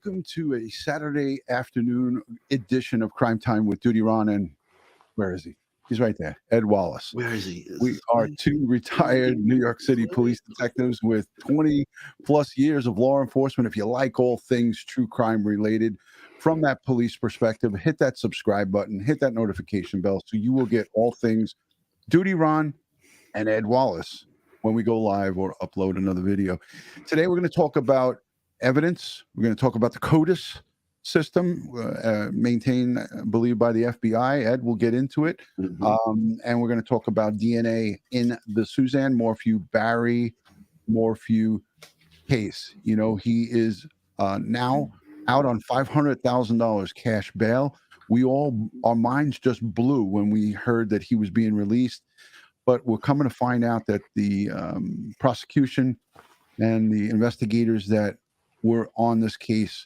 welcome to a Saturday afternoon edition of Crime Time with DutyRon. And where is he? He's right there. Ed Wallace. Where is he? We are two retired New York City police detectives with 20 plus years of law enforcement. If you like all things true crime related from that police perspective, hit that subscribe button, hit that notification bell so you will get all things DutyRon and Ed Wallace when we go live or upload another video. Today we're going to talk about evidence. We're going to talk about the CODIS system maintained, I believe, by the FBI. Ed will get into it. And we're going to talk about DNA in the Suzanne Morphew, Barry Morphew case. You know, he is now out on $500,000 cash bail. Our minds just blew when we heard that he was being released. But we're coming to find out that the prosecution and the investigators that were on this case,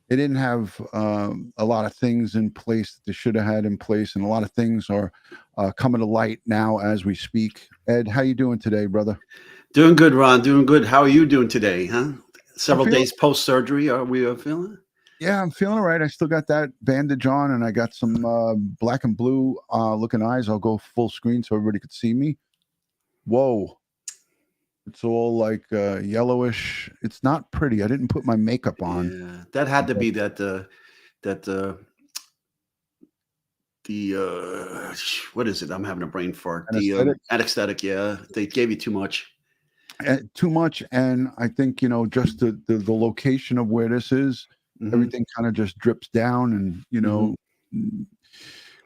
they didn't have a lot of things in place that they should have had in place, and a lot of things are coming to light now as we speak. Ed, how you doing today, brother? Doing good, Ron. Doing good. How are you doing today, huh? Several days post-surgery. Are we feeling? Yeah, I'm feeling all right. I still got that bandage on, and I got some black and blue looking eyes. I'll go full screen so everybody could see me. Whoa. It's all like yellowish. It's not pretty. I didn't put my makeup on. Yeah, that had to be that what is it? I'm having a brain fart. Anesthetic? The anesthetic. Yeah, they gave you too much. Too much, and I think just the location of where this is, everything kind of just drips down, and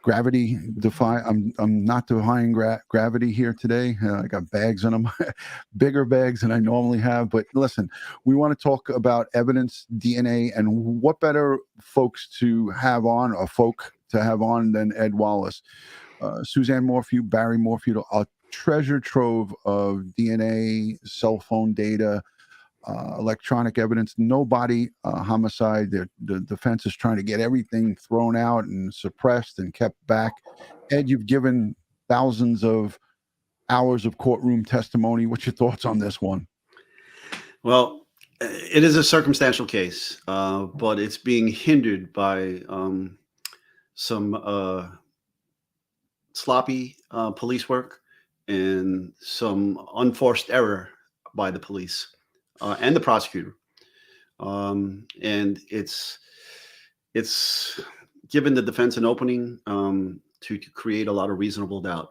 gravity defy. I'm not defying gravity here today. I got bags on them, bigger bags than I normally have. But listen, we want to talk about evidence, DNA, and what better folk to have on than Ed Wallace, Suzanne Morphew, Barry Morphew, a treasure trove of DNA, cell phone data, electronic evidence, no body homicide. The defense is trying to get everything thrown out and suppressed and kept back. Ed, you've given thousands of hours of courtroom testimony. What's your thoughts on this one? Well, it is a circumstantial case, but it's being hindered by some sloppy police work and some unforced error by the police. And the prosecutor, and it's given the defense an opening to create a lot of reasonable doubt.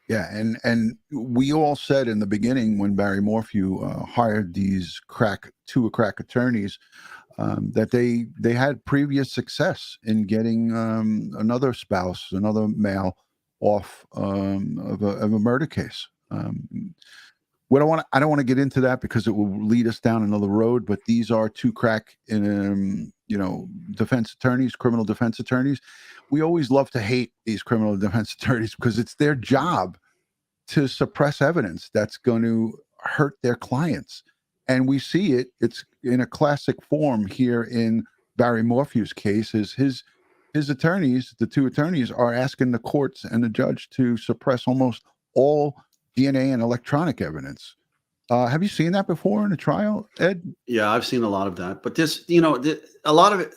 Yeah, and we all said in the beginning when Barry Morphew hired these crack attorneys that they had previous success in getting another spouse, another male, off of a murder case. I don't want to get into that because it will lead us down another road, but these are two crack defense attorneys, criminal defense attorneys. We always love to hate these criminal defense attorneys because it's their job to suppress evidence that's going to hurt their clients. And we see it's in a classic form here in Barry Morphew's case. Is his attorneys, the two attorneys, are asking the courts and the judge to suppress almost all DNA and electronic evidence. Have you seen that before in a trial, Ed? Yeah, I've seen a lot of that. But this, a lot of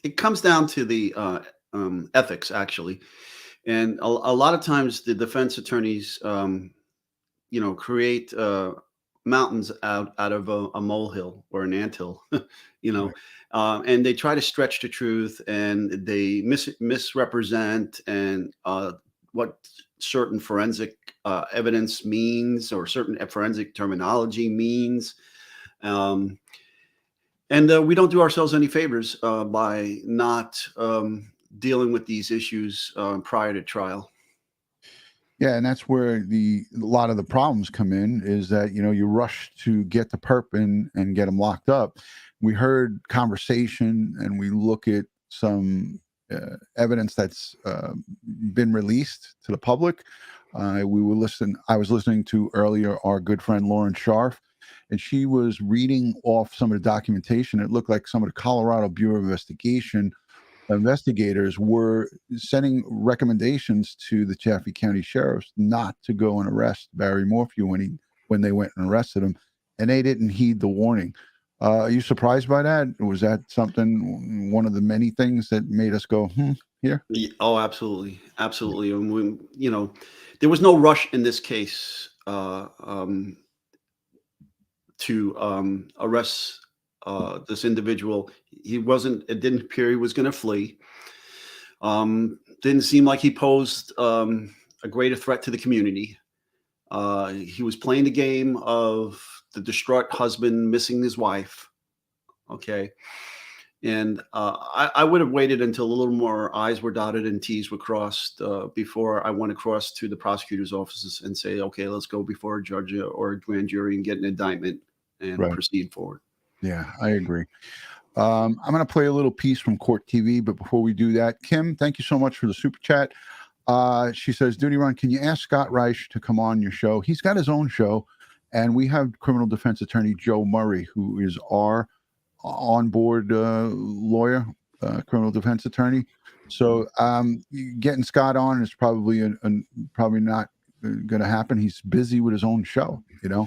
it comes down to the ethics, actually. And a lot of times the defense attorneys, create mountains out of a molehill or an anthill, and they try to stretch the truth, and they misrepresent and what certain forensic evidence means, or certain forensic terminology means. And we don't do ourselves any favors by not dealing with these issues prior to trial. Yeah, and that's where a lot of the problems come in, is that you rush to get the perp and get them locked up. We heard conversation, and we look at some evidence that's been released to the public. I was listening to earlier our good friend Lauren Scharf, and she was reading off some of the documentation. It looked like some of the Colorado Bureau of Investigation investigators were sending recommendations to the Chaffee County sheriffs not to go and arrest Barry Morphew when they went and arrested him, and they didn't heed the warning. Are you surprised by that? Was that something, one of the many things that made us go, here? Oh, absolutely, absolutely. And there was no rush in this case to arrest this individual. He wasn't. It didn't appear he was going to flee. Didn't seem like he posed a greater threat to the community. He was playing the game of the distraught husband missing his wife. Okay. And I would have waited until a little more I's were dotted and T's were crossed before I went across to the prosecutor's offices and say, okay, let's go before a judge or a grand jury and get an indictment and proceed forward. Yeah, I agree. I'm going to play a little piece from Court TV, but before we do that, Kim, thank you so much for the super chat. She says, DutyRon, can you ask Scott Reich to come on your show? He's got his own show, and we have criminal defense attorney Joe Murray, who is our on-board lawyer, criminal defense attorney. So getting Scott on is probably probably not going to happen. He's busy with his own show. A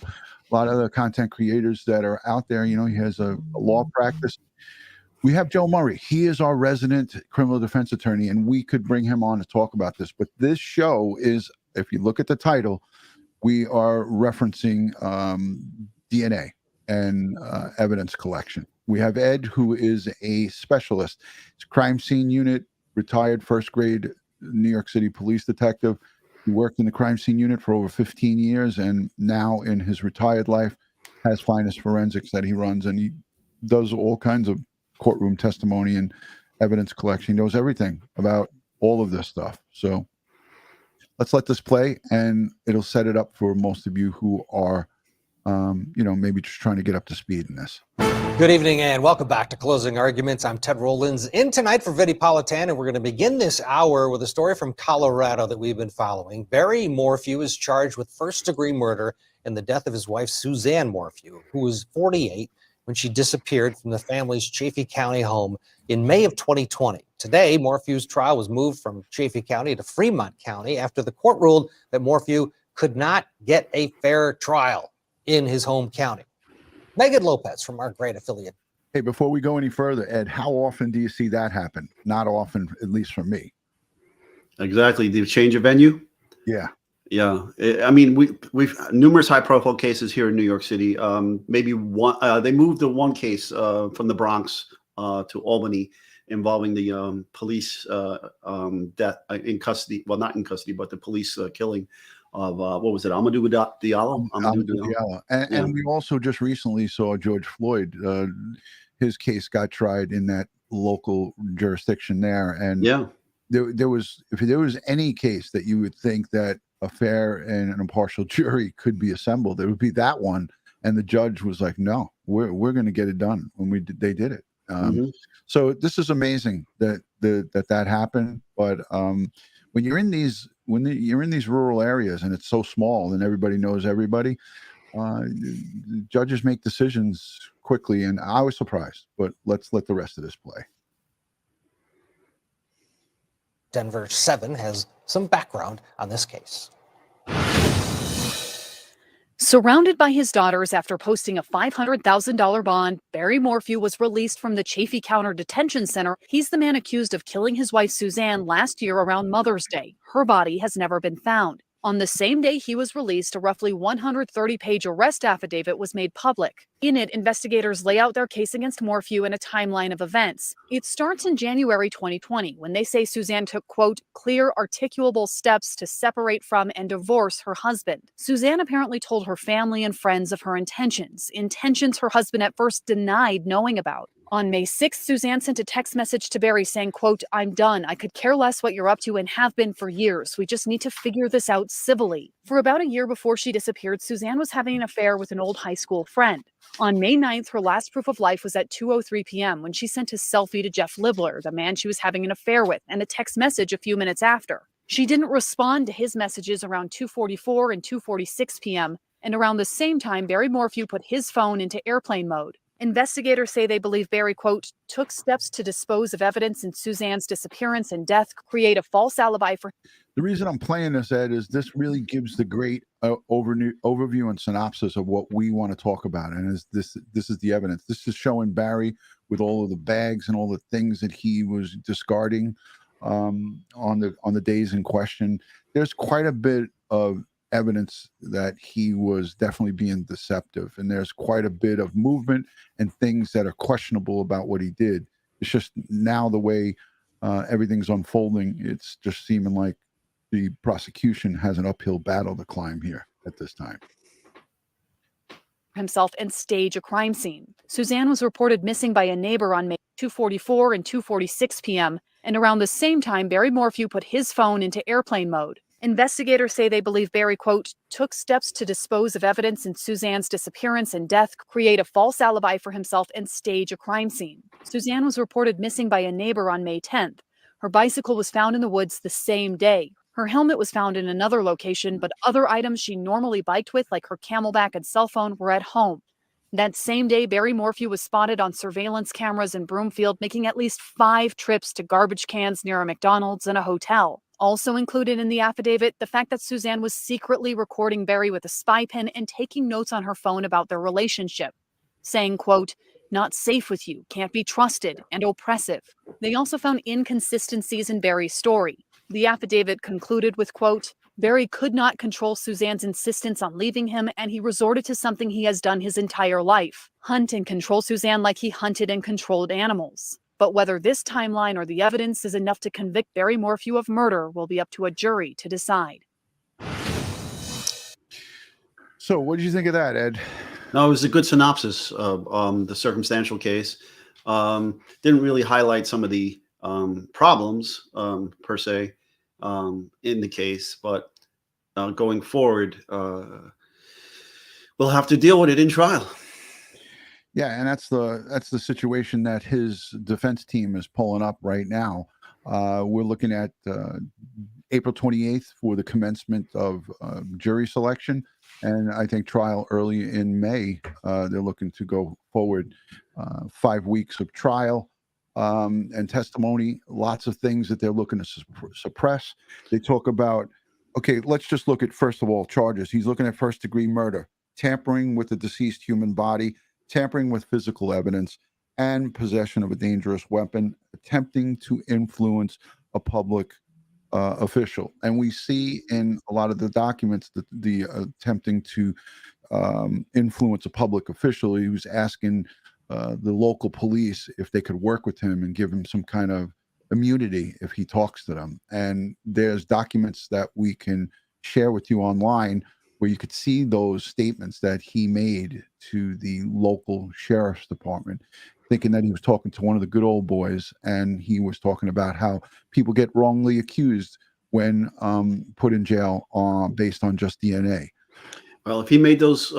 lot of other content creators that are out there. He has a law practice. We have Joe Murray. He is our resident criminal defense attorney, and we could bring him on to talk about this. But this show is, if you look at the title, we are referencing DNA and evidence collection. We have Ed, who is a specialist. It's a crime scene unit, retired first grade New York City police detective. He worked in the crime scene unit for over 15 years, and now in his retired life has Finest Forensics that he runs, and he does all kinds of courtroom testimony and evidence collection. He knows everything about all of this stuff. So let's let this play, and it'll set it up for most of you who are maybe just trying to get up to speed in this. Good evening and welcome back to Closing Arguments. I'm Ted Rollins in tonight for Vinnie Politan, and we're going to begin this hour with a story from Colorado that we've been following. Barry Morphew is charged with first-degree murder in the death of his wife, Suzanne Morphew, who was 48 when she disappeared from the family's Chaffee County home in May of 2020. Today, Morphew's trial was moved from Chaffee County to Fremont County after the court ruled that Morphew could not get a fair trial in his home county. Megan Lopez from our great affiliate. Hey, before we go any further, Ed, how often do you see that happen? Not often, at least for me. Exactly. The change of venue? Yeah. Yeah. I mean, we've numerous high-profile cases here in New York City. Maybe one. They moved the one case from the Bronx to Albany involving the police death in custody. Well, not in custody, but the police killing of what was it? Amadou Diallo. Diallo. And we also just recently saw George Floyd. His case got tried in that local jurisdiction there, and there was, if there was any case that you would think that a fair and an impartial jury could be assembled, it would be that one. And the judge was like, "No, we're going to get it done." When they did it. So this is amazing that happened. But when you're in these rural areas and it's so small and everybody knows everybody, judges make decisions quickly, and I was surprised. But let's let the rest of this play. Denver 7 has some background on this case. Surrounded by his daughters after posting a $500,000 bond, Barry Morphew was released from the Chaffee County Detention Center. He's the man accused of killing his wife Suzanne last year around Mother's Day. Her body has never been found. On the same day he was released, a roughly 130-page arrest affidavit was made public. In it, investigators lay out their case against Morphew in a timeline of events. It starts in January 2020, when they say Suzanne took, quote, clear, articulable steps to separate from and divorce her husband. Suzanne apparently told her family and friends of her intentions her husband at first denied knowing about. On May 6th, Suzanne sent a text message to Barry saying, quote, I'm done. I could care less what you're up to and have been for years. We just need to figure this out civilly. For about a year before she disappeared, Suzanne was having an affair with an old high school friend. On May 9th, her last proof of life was at 2:03 p.m. when she sent a selfie to Jeff Libler, the man she was having an affair with, and a text message a few minutes after. She didn't respond to his messages around 2:44 and 2:46 p.m., and around the same time, Barry Morphew put his phone into airplane mode. Investigators say they believe Barry, quote, took steps to dispose of evidence in Suzanne's disappearance and death, create a false alibi for. The reason I'm playing this, Ed, is this really gives the great overview and synopsis of what we want to talk about. And this is the evidence. This is showing Barry with all of the bags and all the things that he was discarding on the days in question. There's quite a bit of evidence that he was definitely being deceptive, and there's quite a bit of movement and things that are questionable about what he did. It's just now the way everything's unfolding, it's just seeming like the prosecution has an uphill battle to climb here at this time. Himself and stage a crime scene. Suzanne was reported missing by a neighbor on May 2:44 and 2:46 p.m. And around the same time, Barry Morphew put his phone into airplane mode. Investigators say they believe Barry, quote, took steps to dispose of evidence in Suzanne's disappearance and death, create a false alibi for himself, and stage a crime scene. Suzanne was reported missing by a neighbor on May 10th. Her bicycle was found in the woods the same day. Her helmet was found in another location, but other items she normally biked with, like her camelback and cell phone, were at home. That same day, Barry Morphew was spotted on surveillance cameras in Broomfield, making at least 5 trips to garbage cans near a McDonald's and a hotel. Also included in the affidavit, the fact that Suzanne was secretly recording Barry with a spy pen and taking notes on her phone about their relationship, saying, quote, not safe with you, can't be trusted, and oppressive. They also found inconsistencies in Barry's story. The affidavit concluded with, quote, Barry could not control Suzanne's insistence on leaving him, and he resorted to something he has done his entire life, hunt and control Suzanne like he hunted and controlled animals. But whether this timeline or the evidence is enough to convict Barry Morphew of murder will be up to a jury to decide. So what did you think of that, Ed? No, it was a good synopsis of the circumstantial case. Didn't really highlight some of the problems per se in the case, but going forward, we'll have to deal with it in trial. Yeah, and that's the situation that his defense team is pulling up right now. We're looking at April 28th for the commencement of jury selection, and I think trial early in May. They're looking to go forward 5 weeks of trial and testimony, lots of things that they're looking to suppress. They talk about, okay, let's just look at, first of all, charges. He's looking at first-degree murder, tampering with the deceased human body, tampering with physical evidence, and possession of a dangerous weapon, attempting to influence a public official. And we see in a lot of the documents that the attempting to influence a public official. He was asking the local police if they could work with him and give him some kind of immunity if he talks to them. And there's documents that we can share with you online where you could see those statements that he made to the local sheriff's department, thinking that he was talking to one of the good old boys, and he was talking about how people get wrongly accused when put in jail based on just DNA. Well, if he made those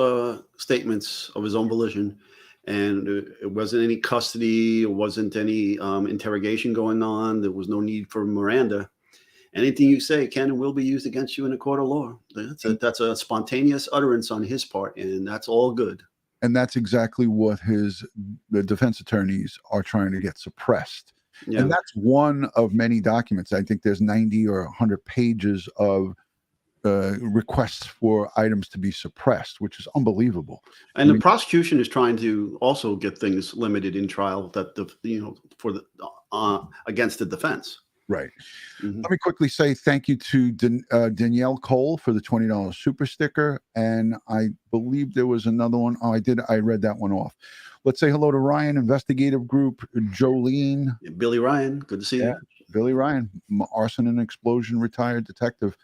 statements of his own volition, and it wasn't any custody, it wasn't any interrogation going on, there was no need for Miranda, anything you say can and will be used against you in a court of law. That's a spontaneous utterance on his part, and that's all good. And that's exactly what the defense attorneys are trying to get suppressed. Yeah. And that's one of many documents. I think there's 90 or 100 pages of requests for items to be suppressed, which is unbelievable. And the prosecution is trying to also get things limited in trial that against the defense. Right. Mm-hmm. Let me quickly say thank you to Danielle Cole for the $20 super sticker. And I believe there was another one. Oh, I read that one off. Let's say hello to Ryan, Investigative Group, Jolene. Billy Ryan, good to see you. Billy Ryan, arson and explosion retired detective,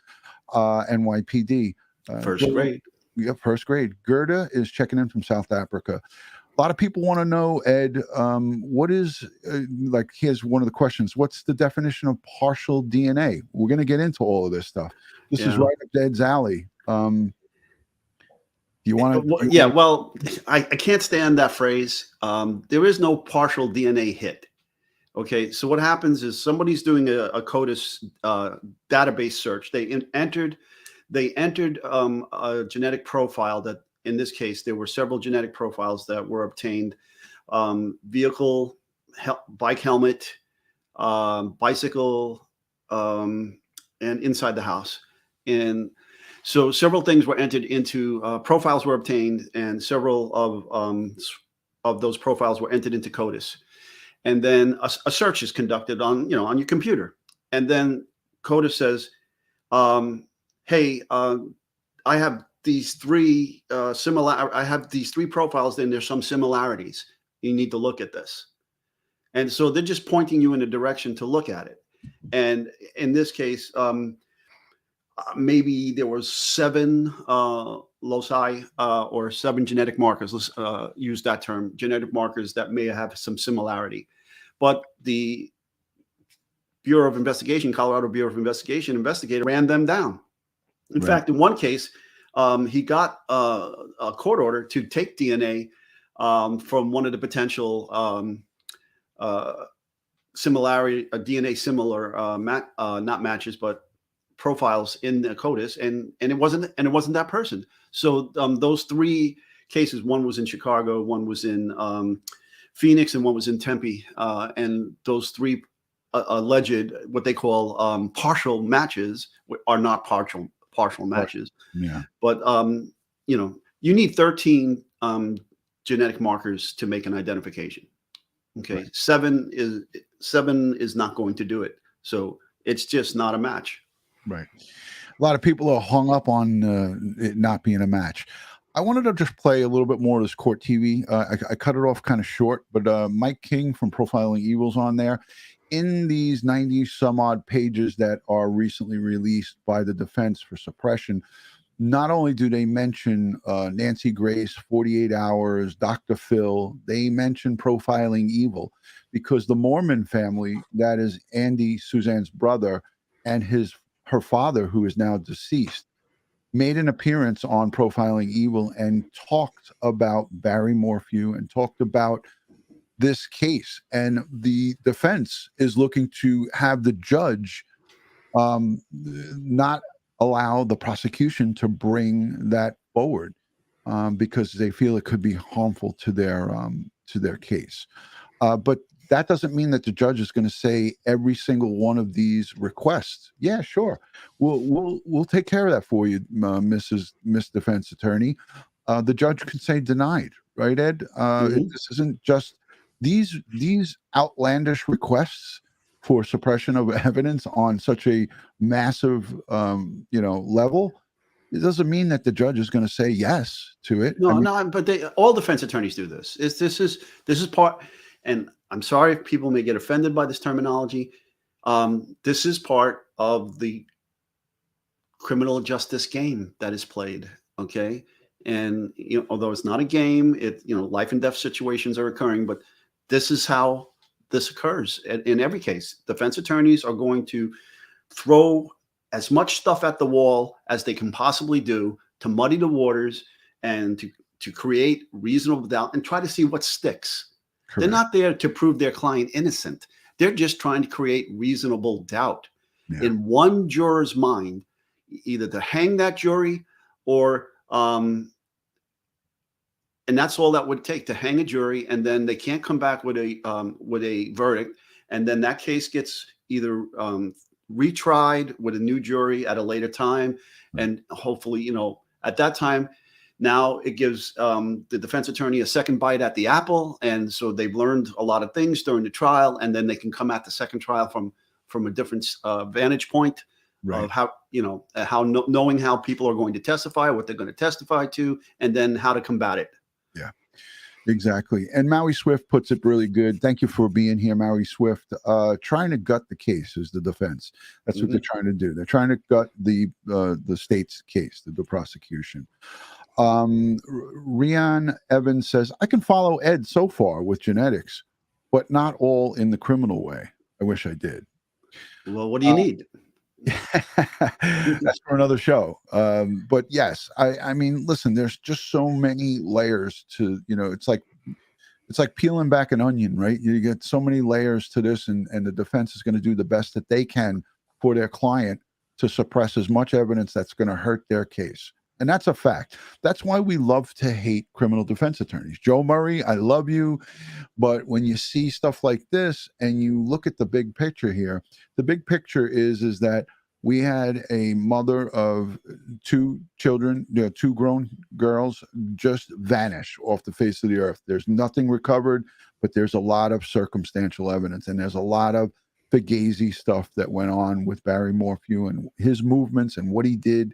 NYPD. First grade. Yeah, first grade. Gerda is checking in from South Africa. A lot of people want to know, Ed, what is, here's one of the questions. What's the definition of partial DNA? We're going to get into all of this stuff. This is right up Ed's alley. Do you want to? Well, I can't stand that phrase. There is no partial DNA hit. Okay, so what happens is somebody's doing a CODIS database search. They entered a genetic profile that in this case, there were several genetic profiles that were obtained: vehicle, bike helmet, bicycle, and inside the house. And so several things were entered into, profiles were obtained, and several of those profiles were entered into CODIS. And then a search is conducted on your computer. And then CODIS says, hey, I have these three I have these three profiles, and there's some similarities. You need to look at this. And so they're just pointing you in a direction to look at it. And in this case, maybe there was 7 loci or 7 genetic markers. Let's use that term, genetic markers that may have some similarity. But the Bureau of Investigation, Colorado Bureau of Investigation investigator ran them down. In fact, in one case, he got a court order to take DNA from one of the potential similarity, DNA similar, not matches, but profiles in the CODIS, and it wasn't that person. So those 3 cases, one was in Chicago, one was in Phoenix, and one was in Tempe, and those 3 alleged what they call partial matches are not partial matches. Yeah. But you need 13 genetic markers to make an identification. Okay, right. 7 is not going to do it. So it's just not a match. Right. A lot of people are hung up on it not being a match. I wanted to just play a little bit more of this CourtTV. I cut it off kind of short, but Mike King from Profiling Evil's on there. In these 90 some odd pages that are recently released by the defense for suppression, not only do they mention Nancy Grace, 48 Hours, Dr. Phil, they mention Profiling Evil, because the Mormon family, that is Andy, Suzanne's brother, and her father, who is now deceased, made an appearance on Profiling Evil and talked about Barry Morphew and talked about this case. And the defense is looking to have the judge not allow the prosecution to bring that forward because they feel it could be harmful to their case. But that doesn't mean that the judge is going to say every single one of these requests, yeah, sure, we'll take care of that for you, Miss Defense Attorney. The judge can say denied, right, Ed? This isn't just these outlandish requests for suppression of evidence on such a massive level. It doesn't mean that the judge is going to say yes to it. No, but all defense attorneys do this. This is part, and I'm sorry if people may get offended by this terminology. This is part of the criminal justice game that is played. Okay, and although it's not a game, life and death situations are occurring, but this is how this occurs in every case. Defense attorneys are going to throw as much stuff at the wall as they can possibly do to muddy the waters and to create reasonable doubt and try to see what sticks. Correct. They're not there to prove their client innocent. They're just trying to create reasonable doubt in one juror's mind, either to hang that jury or and that's all that would take, to hang a jury, and then they can't come back with a verdict, and then that case gets either retried with a new jury at a later time, and hopefully, at that time, now it gives the defense attorney a second bite at the apple, and so they've learned a lot of things during the trial, and then they can come at the second trial from a different vantage point. Right. Of how knowing how people are going to testify, what they're going to testify to, and then how to combat it. Yeah, exactly. And Maui Swift puts it really good. Thank you for being here, Maui Swift. Trying to gut the case is the defense. That's what they're trying to do. They're trying to gut the state's case, the prosecution. Rian Evans says, I can follow Ed so far with genetics, but not all in the criminal way. I wish I did. Well, what do you need? That's for another show. But yes, I mean, listen, there's just so many layers to, it's like peeling back an onion, right? You get so many layers to this, and the defense is going to do the best that they can for their client to suppress as much evidence that's going to hurt their case And that's a fact. That's why we love to hate criminal defense attorneys. Joe Murray, I love you. But when you see stuff like this and you look at the big picture here, the big picture is that we had a mother of two children, two grown girls, just vanish off the face of the earth. There's nothing recovered, but there's a lot of circumstantial evidence, and there's a lot of fugazi stuff that went on with Barry Morphew, and his movements and what he did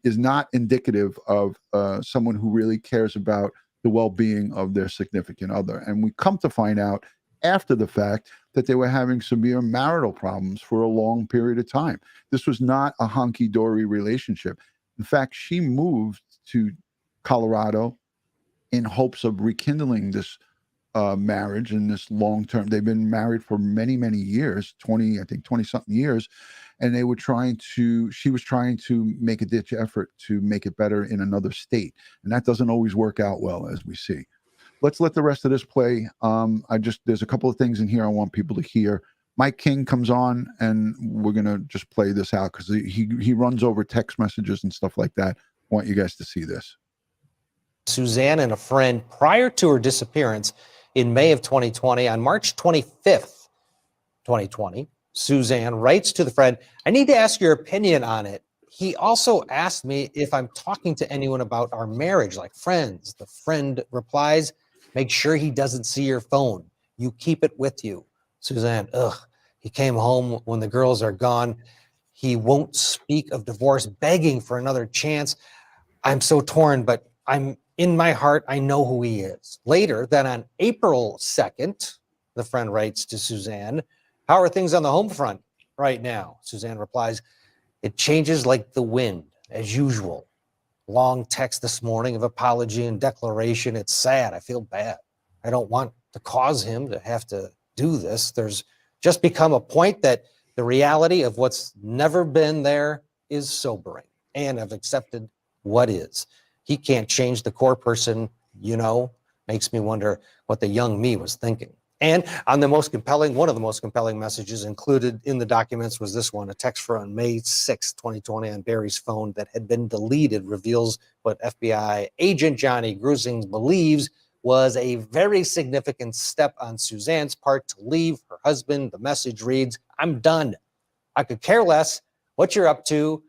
is not indicative of someone who really cares about the well-being of their significant other. And we come to find out after the fact that they were having severe marital problems for a long period of time. This was not a hunky-dory relationship. In fact, she moved to Colorado in hopes of rekindling this marriage and this long-term. They've been married for many, many years, 20-something years. And she was trying to make a ditch effort to make it better in another state. And that doesn't always work out well, as we see. Let's let the rest of this play. There's a couple of things in here I want people to hear. Mike King comes on, and we're going to just play this out because he runs over text messages and stuff like that. I want you guys to see this. Suzanne and a friend prior to her disappearance in May of 2020. On March 25th, 2020, Suzanne writes to the friend, "I need to ask your opinion on it. He also asked me if I'm talking to anyone about our marriage, like friends." The friend replies, "Make sure he doesn't see your phone. You keep it with you." Suzanne, he came home when the girls are gone. He won't speak of divorce, begging for another chance. I'm so torn, but in my heart, I know who he is. Later, then on April 2nd, the friend writes to Suzanne, "How are things on the home front right now?" Suzanne replies, "It changes like the wind, as usual. Long text this morning of apology and declaration. It's sad. I feel bad. I don't want to cause him to have to do this. There's just become a point that the reality of what's never been there is sobering, and I've accepted what is. He can't change the core person, makes me wonder what the young me was thinking." And one of the most compelling messages included in the documents was this one. A text from May 6, 2020 on Barry's phone that had been deleted reveals what FBI agent Johnny Grusing believes was a very significant step on Suzanne's part to leave her husband. The message reads, "I'm done. I could care less what you're up to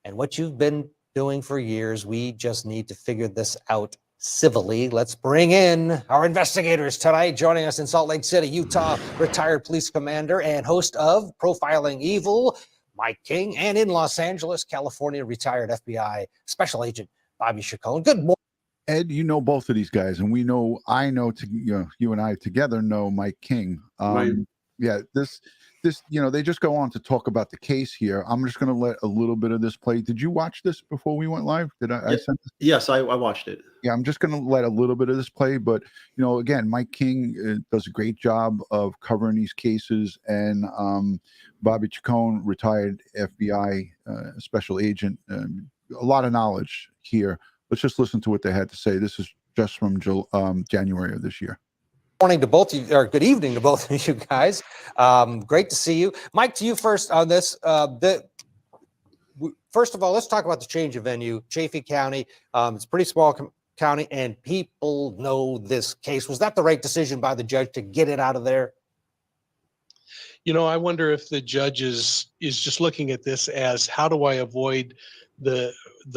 and what you've been doing for years. We just need to figure this out civilly." Let's bring in our investigators tonight. Joining us in Salt Lake City, Utah, retired police commander and host of Profiling Evil, Mike King, and in Los Angeles, California, retired FBI Special Agent Bobby Chacon. Good morning. Ed, you know both of these guys, and you and I together know Mike King. Right. Yeah, this, they just go on to talk about the case here. I'm just going to let a little bit of this play. Did you watch this before we went live? I sent this? Yes, I watched it. Yeah, I'm just going to let a little bit of this play, but again, Mike King does a great job of covering these cases, and Bobby Chacon, retired FBI special agent, a lot of knowledge here. Let's just listen to what they had to say. This is just from January of this year. Morning to both of you, or good evening to both of you guys. Great to see you. Mike, to you first on this. First of all, let's talk about the change of venue. Chaffee County, it's a pretty small county, and people know this case. Was that the right decision by the judge to get it out of there? I wonder if the judge is just looking at this as, how do I avoid the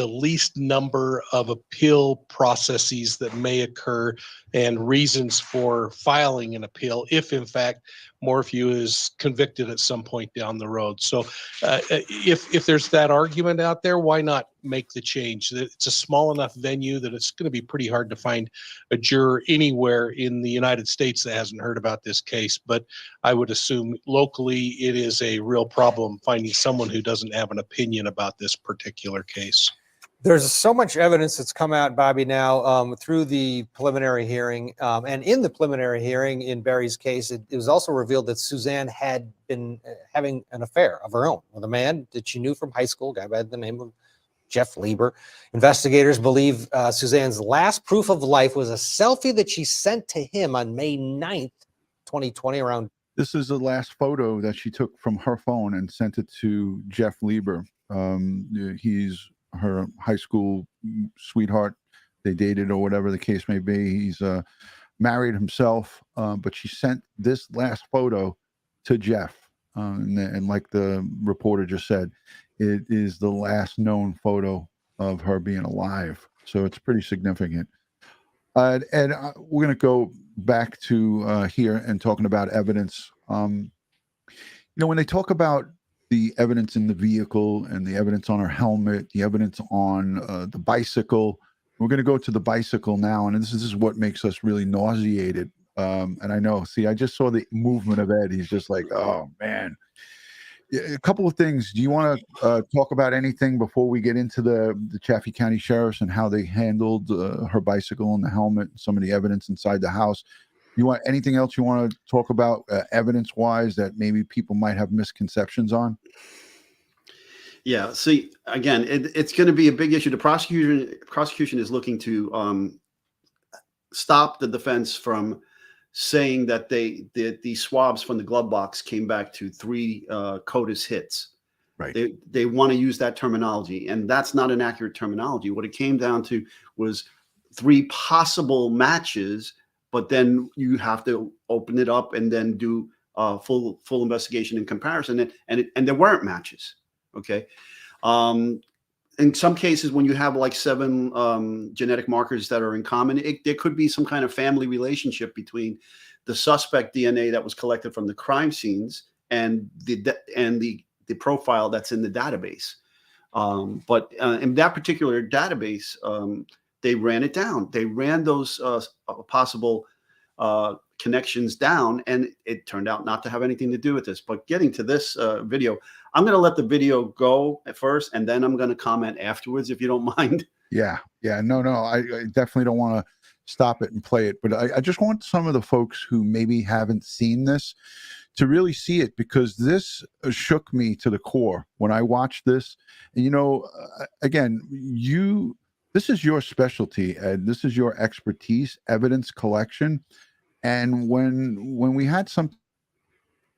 least number of appeal processes that may occur and reasons for filing an appeal if in fact Morphew is convicted at some point down the road. So if there's that argument out there, why not make the change? It's a small enough venue that it's going to be pretty hard to find a juror anywhere in the United States that hasn't heard about this case. But I would assume locally it is a real problem finding someone who doesn't have an opinion about this particular case. There's so much evidence that's come out, Bobby, now through the preliminary hearing. And in the preliminary hearing in Barry's case, it was also revealed that Suzanne had been having an affair of her own with a man that she knew from high school, a guy by the name of Jeff Lieber. Investigators believe Suzanne's last proof of life was a selfie that she sent to him on May 9th, 2020 around. This is the last photo that she took from her phone and sent it to Jeff Lieber. He's her high school sweetheart. They dated or whatever the case may be. He's married himself, but she sent this last photo to Jeff. And like the reporter just said, it is the last known photo of her being alive. So it's pretty significant. Ed, we're going to go back to here and talking about evidence. You know, when they talk about the evidence in the vehicle and the evidence on her helmet, the evidence on the bicycle, we're going to go to the bicycle now. And this is what makes us really nauseated. And I know, see, I just saw the movement of Ed. He's just like, oh, man. A couple of things. Do you want to talk about anything before we get into the Chaffee County Sheriffs and how they handled her bicycle and the helmet, and some of the evidence inside the house? You want anything else you want to talk about evidence-wise that maybe people might have misconceptions on? Yeah. See, again, it's going to be a big issue. The prosecution is looking to stop the defense from saying that the swabs from the glove box came back to 3 CODIS hits. Right. They want to use that terminology, and that's not an accurate terminology. What it came down to was 3 possible matches, but then you have to open it up and then do full investigation and comparison, and there weren't matches. Okay. In some cases, when you have like 7 genetic markers that are in common, there could be some kind of family relationship between the suspect DNA that was collected from the crime scenes and the profile that's in the database. But in that particular database, they ran it down. They ran those possible connections down, and it turned out not to have anything to do with this. But getting to this video, I'm going to let the video go at first, and then I'm going to comment afterwards, if you don't mind. Yeah. No, I definitely don't want to stop it and play it, but I just want some of the folks who maybe haven't seen this to really see it, because this shook me to the core when I watched this. And, you know, again, this is your specialty, Ed. This is your expertise, evidence collection. And when we had something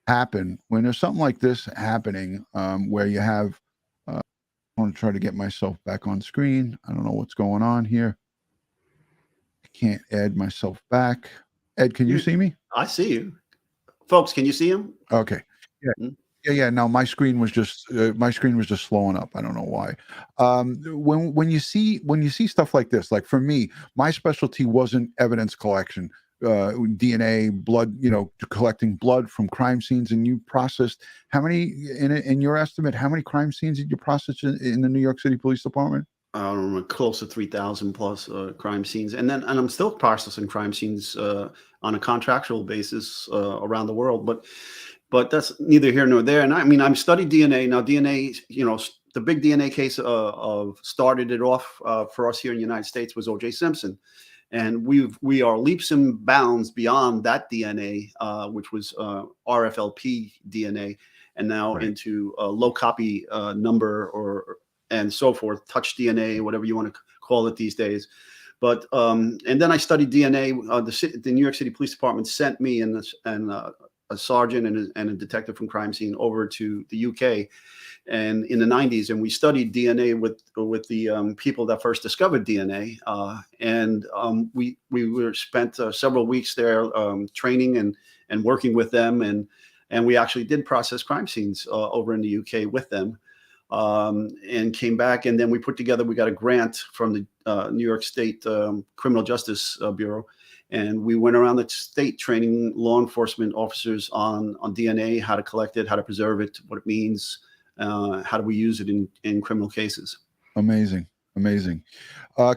happen, when there's something like this happening, where you have, I want to try to get myself back on screen. I don't know what's going on here. I can't add myself back. Ed, can you see me? I see you. Folks, can you see him? Okay. Yeah. Yeah. No, my screen was just slowing up. I don't know why. When you see stuff like this, like for me, my specialty wasn't evidence collection, DNA, blood, collecting blood from crime scenes. And you processed how many, in your estimate, how many crime scenes did you process in the New York City Police Department? I don't know, close to 3,000 plus crime scenes, and I'm still processing crime scenes on a contractual basis around the world. But that's neither here nor there. And I mean, I've studied DNA. Now, DNA, the big DNA case of started it off for us here in the United States was O.J. Simpson, and we are leaps and bounds beyond that DNA, which was RFLP DNA, and now into low copy number and so forth, touch DNA, whatever you want to call it these days. But and then I studied DNA. The New York City Police Department sent me and a sergeant and a detective from crime scene over to the UK, and in the 90s, and we studied DNA with the people that first discovered DNA, and we were spent several weeks there training and working with them, and we actually did process crime scenes over in the UK with them. And came back, and then we got a grant from the New York State Criminal Justice Bureau, and we went around the state training law enforcement officers on DNA, how to collect it, how to preserve it, what it means, how do we use it in criminal cases. Amazing.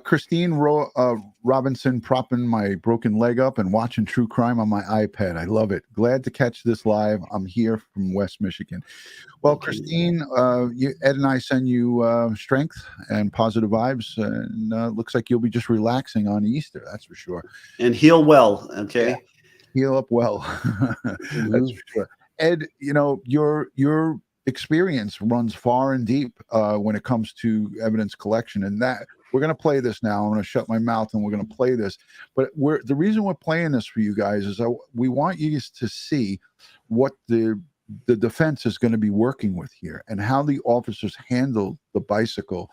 Christine Robinson, propping my broken leg up and watching true crime on my iPad. I love it. Glad to catch this live. I'm here from West Michigan. Well, okay. Christine, Ed and I send you strength and positive vibes, and looks like you'll be just relaxing on Easter. That's for sure. And heal well. Okay. Yeah. Heal up well. That's for sure. Ed, your experience runs far and deep when it comes to evidence collection, and that we're going to play this now. I'm going to shut my mouth and we're going to play this, but the reason we're playing this for you guys is we want you to see what the defense is going to be working with here and how the officers handle the bicycle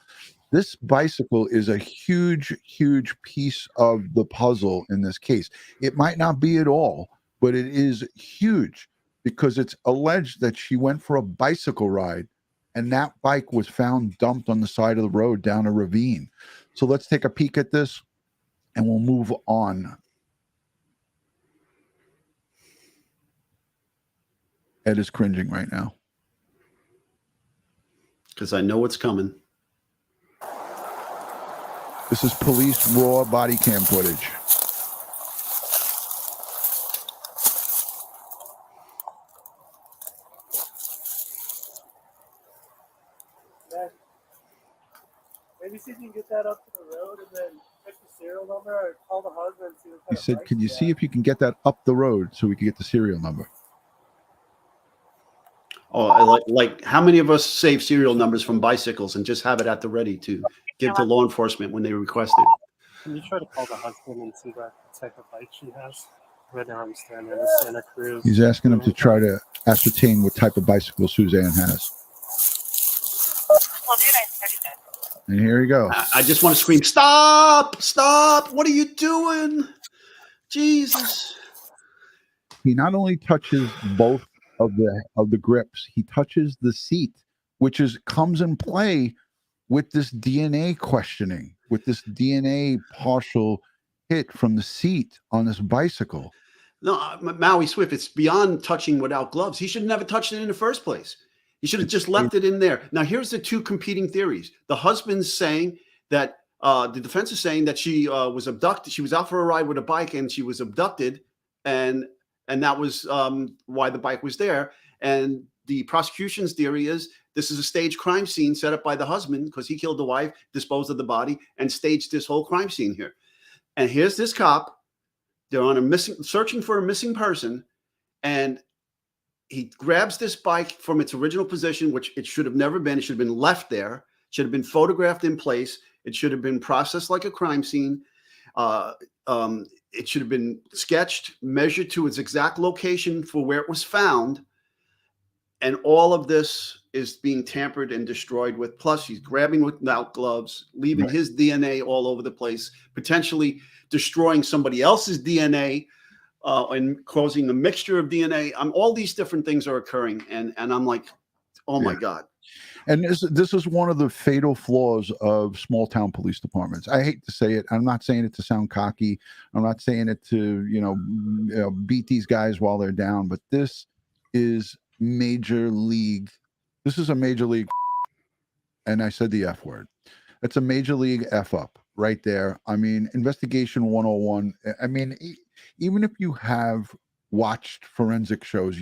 This bicycle is a huge, huge piece of the puzzle in this case. It might not be at all, but it is huge because it's alleged that she went for a bicycle ride and that bike was found dumped on the side of the road down a ravine. So let's take a peek at this and we'll move on. Ed is cringing right now. Because I know what's coming. This is police raw body cam footage. Maybe see if you can get that up to the road and then check the serial number or call the husband and see what He kind of said, bike can you he see has. if you can get that up the road so we can get the serial number? Oh, I like how many of us save serial numbers from bicycles and just have it at the ready to give to law enforcement when they request it? Can you try to call the husband and see what type of bike she has? Right now I'm standing in the Santa Cruz. He's asking him to try to ascertain what type of bicycle Suzanne has. And here he goes. I just want to scream, stop, stop. What are you doing? Jesus. He not only touches both of the grips, he touches the seat, which comes in play with this DNA questioning, with this DNA partial hit from the seat on this bicycle. No, Maui Swift, it's beyond touching without gloves. He should have never touched it in the first place. He should have just left it in there. Now, here's the two competing theories. The husband's saying that the defense is saying that she was abducted. She was out for a ride with a bike and she was abducted. And that was why the bike was there. And the prosecution's theory is this is a staged crime scene set up by the husband because he killed the wife, disposed of the body, and staged this whole crime scene here. And here's this cop. They're on searching for a missing person, and he grabs this bike from its original position, which it should have never been. It should have been left there. It should have been photographed in place. It should have been processed like a crime scene. It should have been sketched, measured to its exact location for where it was found. And all of this is being tampered and destroyed with. Plus, he's grabbing without gloves, leaving his DNA all over the place, potentially destroying somebody else's DNA and causing a mixture of DNA. All these different things are occurring. And I'm like, oh my God. And this is one of the fatal flaws of small town police departments. I hate to say it. I'm not saying it to sound cocky. I'm not saying it to, beat these guys while they're down. But this is major league. This is a major league. And I said the F word. It's a major league F up right there. I mean, investigation 101. I mean, even if you have watched forensic shows,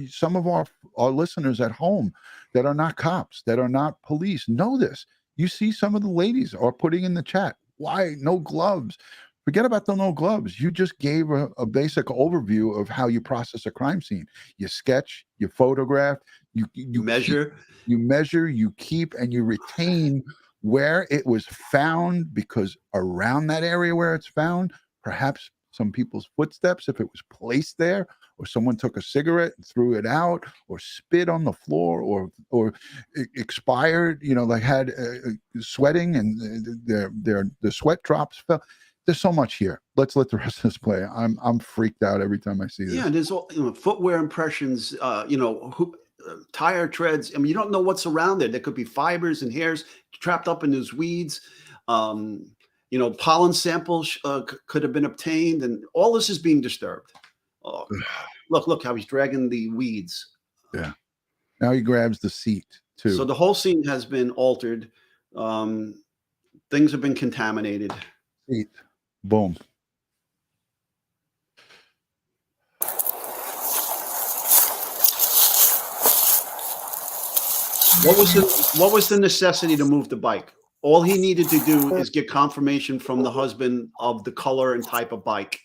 some of our listeners at home that are not cops, that are not police, know this. You see some of the ladies are putting in the chat, why no gloves? Forget about the no gloves. You just gave a basic overview of how you process a crime scene. You sketch, you photograph, you measure, you keep, and you retain where it was found, because around that area where it's found, perhaps some people's footsteps, if it was placed there, or someone took a cigarette and threw it out, or spit on the floor, or expired, like had sweating and the sweat drops fell. There's so much here. Let's let the rest of this play. I'm freaked out every time I see this. Yeah, there's all footwear impressions. Tire treads. I mean, you don't know what's around there. There could be fibers and hairs trapped up in those weeds. Pollen samples could have been obtained, and all this is being disturbed. Oh, look how he's dragging the weeds. Yeah. Now he grabs the seat too. So the whole scene has been altered. Things have been contaminated. Seat. Boom. What was the necessity to move the bike? All he needed to do is get confirmation from the husband of the color and type of bike.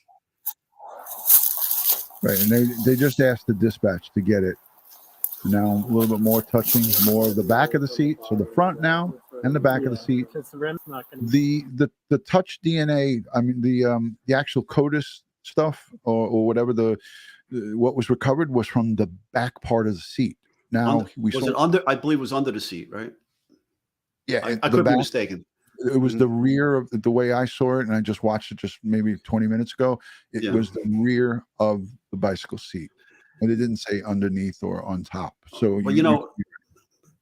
Right, and they just asked the dispatch to get it. Now a little bit more touching, more of the back of the seat. So the front now and the back of the seat. The touch DNA. I mean the actual CODIS stuff or whatever what was recovered was from the back part of the seat. Now I believe it was under the seat, right? Yeah, I the could be back, mistaken. it was Mhm. the rear of the way I saw it, and I just watched it just maybe 20 minutes ago. It Yeah. was the rear of the bicycle seat, and it didn't say underneath or on top. So Well,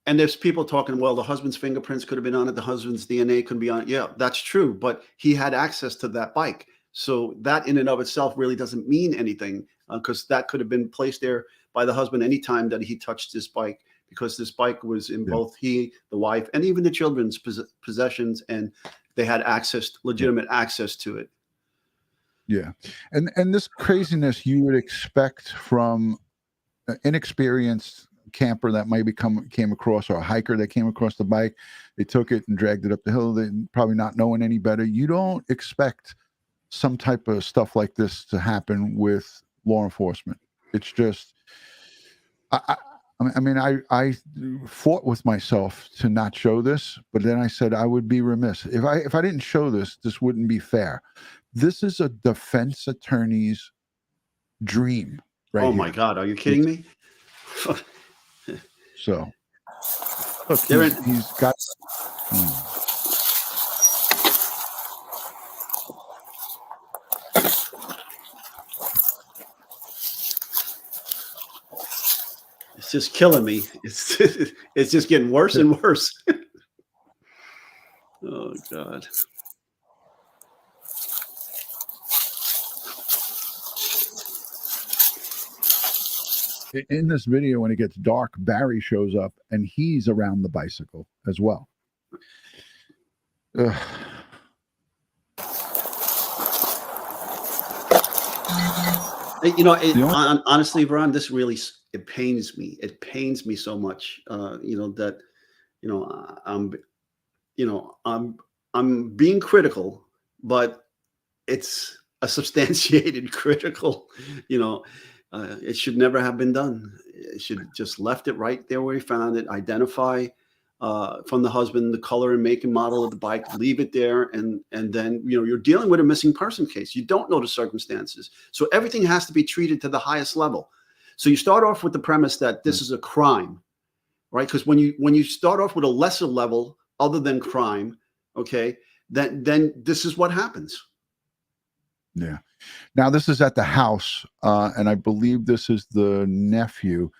and there's people talking, well, the husband's fingerprints could have been on it, the husband's DNA could be on it. Yeah, that's true, but he had access to that bike. So that in and of itself really doesn't mean anything, because that could have been placed there by the husband anytime that he touched this bike, because this bike was in both the wife, and even the children's possessions, and they had legitimate access to it. Yeah, and this craziness you would expect from an inexperienced camper that maybe came across, or a hiker that came across the bike. They took it and dragged it up the hill. They probably not knowing any better. You don't expect some type of stuff like this to happen with law enforcement. It's just, I mean, I fought with myself to not show this, but then I said I would be remiss if I didn't show this. This wouldn't be fair. This is a defense attorney's dream, right? Oh my God, are you kidding me? So, look, he's got. It's just killing me. It's just getting worse and worse. Oh God. In this video, when it gets dark, Barry shows up and he's around the bicycle as well. Ugh. Honestly, Ron, this really, it pains me. It pains me so much. That I'm being critical, but it's a substantiated critical. It should never have been done. It should just left it right there where he found it. Identify from the husband the color and make and model of the bike. Leave it there, and then you're dealing with a missing person case. You don't know the circumstances, so everything has to be treated to the highest level. So you start off with the premise that this is a crime, right? Because when you start off with a lesser level other than crime, okay, then this is what happens. Yeah. Now this is at the house, and I believe this is the nephew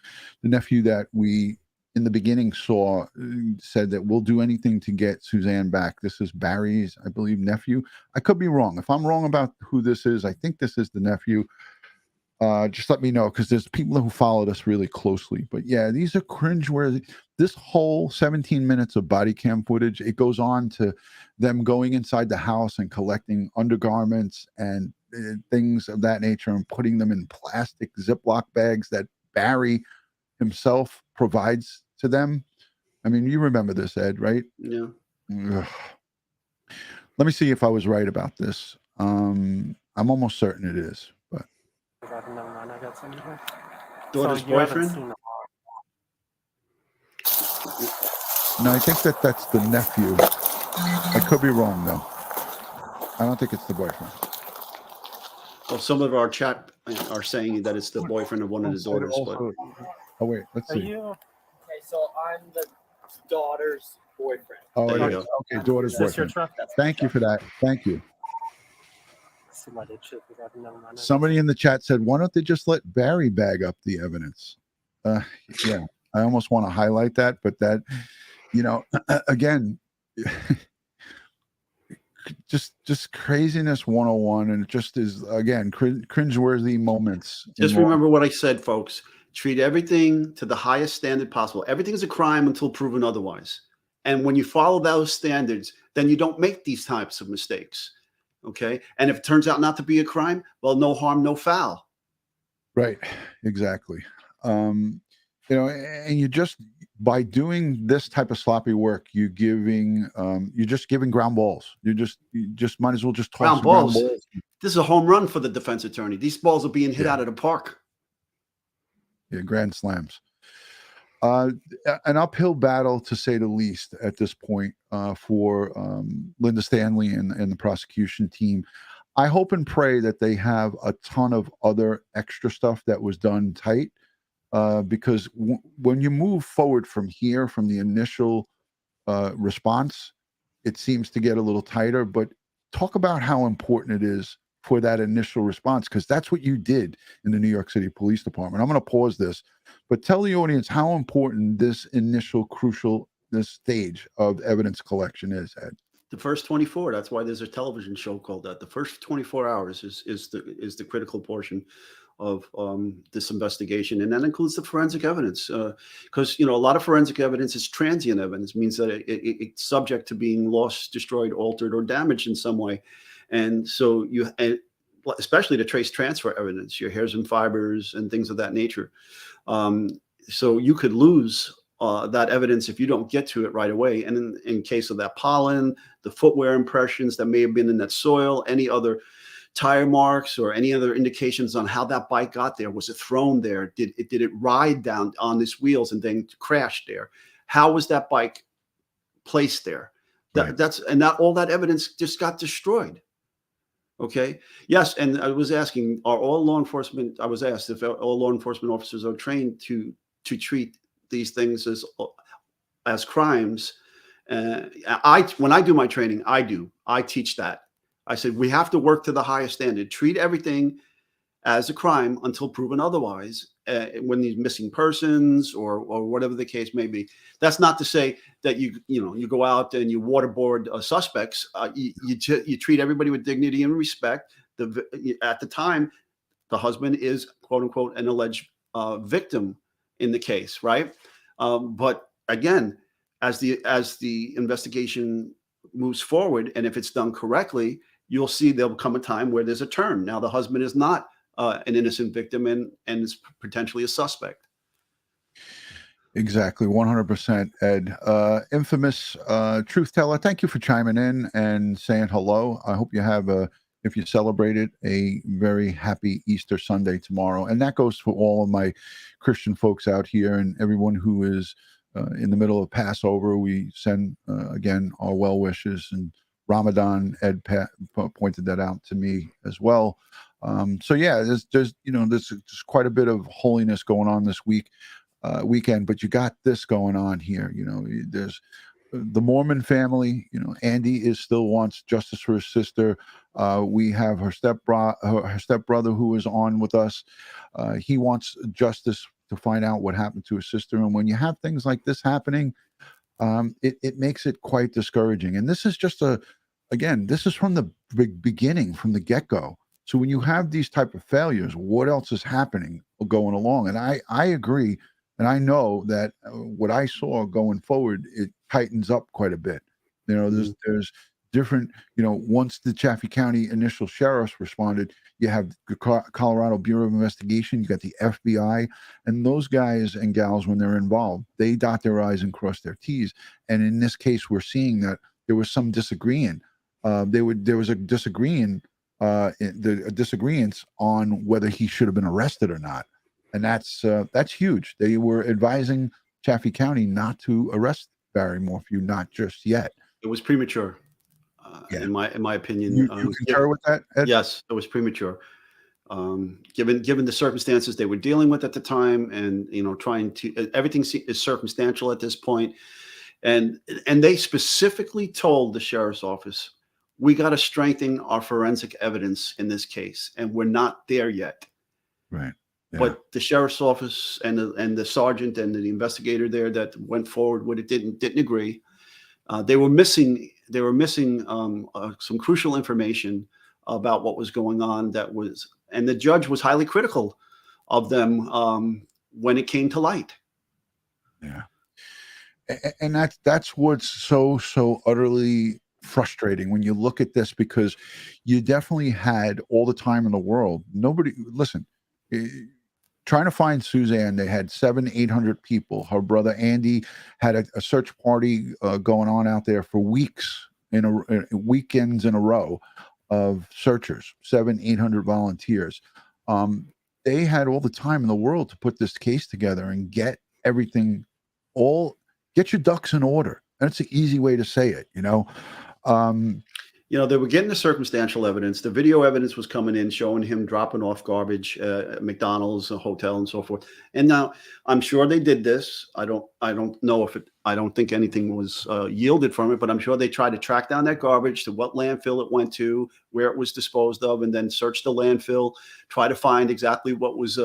that we in the beginning saw, said that we'll do anything to get Suzanne back. This is Barry's, I believe, nephew. I could be wrong. If I'm wrong about who this is, I think this is the nephew. Just let me know, because there's people who followed us really closely. But yeah, these are cringeworthy. This whole 17 minutes of body cam footage, it goes on to them going inside the house and collecting undergarments and things of that nature and putting them in plastic Ziploc bags that Barry himself provides to them. I mean, you remember this, Ed, right? Yeah. Ugh. Let me see if I was right about this. I'm almost certain it is, but. Daughter's boyfriend? No, I think that's the nephew. I could be wrong, though. I don't think it's the boyfriend. Well, some of our chat are saying that it's the boyfriend of one of the daughters. But... Oh, wait, let's see. Okay, so I'm the daughter's boyfriend. Oh, There it you is. go. Okay, daughter's boyfriend. Thank you for that. Thank you. Somebody in the chat said, why don't they just let Barry bag up the evidence? Yeah, I almost want to highlight that, but that, again, just craziness 101, and it just is, again, cringeworthy moments. Just remember what I said, folks. Treat everything to the highest standard possible. Everything is a crime until proven otherwise. And when you follow those standards, then you don't make these types of mistakes. Okay. And if it turns out not to be a crime, well, no harm, no foul. Right. Exactly. And you just, by doing this type of sloppy work, you're just giving ground balls. You just might as well just toss ground balls. This is a home run for the defense attorney. These balls are being hit out of the park. Yeah. Grand slams. An uphill battle, to say the least, at this point, for Linda Stanley and the prosecution team. I hope and pray that they have a ton of other extra stuff that was done tight, because when you move forward from here, from the initial response, it seems to get a little tighter. But talk about how important it is for that initial response, because that's what you did in the New York City Police Department. I'm going to pause this, but tell the audience how important this initial this stage of evidence collection is, Ed. The first 24. That's why there's a television show called that. The first 24 hours is the critical portion of this investigation, and that includes the forensic evidence, because a lot of forensic evidence is transient evidence, means that it's subject to being lost, destroyed, altered, or damaged in some way. And so especially to trace transfer evidence, your hairs and fibers and things of that nature. So you could lose that evidence if you don't get to it right away. And in case of that pollen, the footwear impressions that may have been in that soil, any other tire marks or any other indications on how that bike got there. Was it thrown there? Did it ride down on its wheels and then crash there? How was that bike placed there? All that evidence just got destroyed. Okay. Yes. And I was asking, I was asked if all law enforcement officers are trained to treat these things as crimes. When I do my training, I teach that. I said, we have to work to the highest standard, treat everything as a crime until proven otherwise, when these missing persons or whatever the case may be. That's not to say that you go out and you waterboard suspects. You treat everybody with dignity and respect. At the time, the husband is, quote unquote, an alleged victim in the case, right? But again, as the investigation moves forward, and if it's done correctly, you'll see there'll come a time where there's a turn. Now the husband is not an innocent victim and is potentially a suspect. Exactly, 100%, Ed. Infamous truth teller, thank you for chiming in and saying hello. I hope you have if you celebrated, a very happy Easter Sunday tomorrow. And that goes for all of my Christian folks out here and everyone who is in the middle of Passover. We send, again, our well wishes, and Ramadan. Ed pointed that out to me as well. So yeah, there's quite a bit of holiness going on this weekend, but you got this going on here. There's the Mormon family. Andy still wants justice for his sister. We have her stepbrother who is on with us. He wants justice to find out what happened to his sister. And when you have things like this happening, it makes it quite discouraging. And this is just this is from the beginning, from the get-go. So when you have these type of failures, what else is happening going along? And I agree, and I know that what I saw going forward, it tightens up quite a bit. There's different, once the Chaffee County initial sheriffs responded, you have the Colorado Bureau of Investigation, you got the FBI, and those guys and gals, when they're involved, they dot their I's and cross their T's. And in this case, we're seeing that there was some disagreeing. There was a disagreeance on whether he should have been arrested or not. And that's huge. They were advising Chaffee County not to arrest Barry Morphew, not just yet. It was premature. In my opinion. You concur with that, Ed? Yes, it was premature. Given the circumstances they were dealing with at the time, and trying to, everything is circumstantial at this point, and they specifically told the sheriff's office, we got to strengthen our forensic evidence in this case, and we're not there yet. Right. Yeah. But the sheriff's office and the sergeant and the investigator there that went forward with it didn't agree. They were missing some crucial information about what was going on. And the judge was highly critical of them when it came to light. Yeah, and that's what's so utterly frustrating when you look at this, because you definitely had all the time in the world. Trying to find Suzanne, they had 700-800 people. Her brother Andy had a search party going on out there for weekends in a row of searchers, 700-800 volunteers. They had all the time in the world to put this case together and get everything, get your ducks in order. That's an easy way to say it, They were getting the circumstantial evidence. The video evidence was coming in, showing him dropping off garbage at McDonald's, a hotel, and so forth. And now I'm sure they did this. I don't know if I don't think anything was yielded from it, but I'm sure they tried to track down that garbage to what landfill it went to, where it was disposed of, and then search the landfill, try to find exactly what was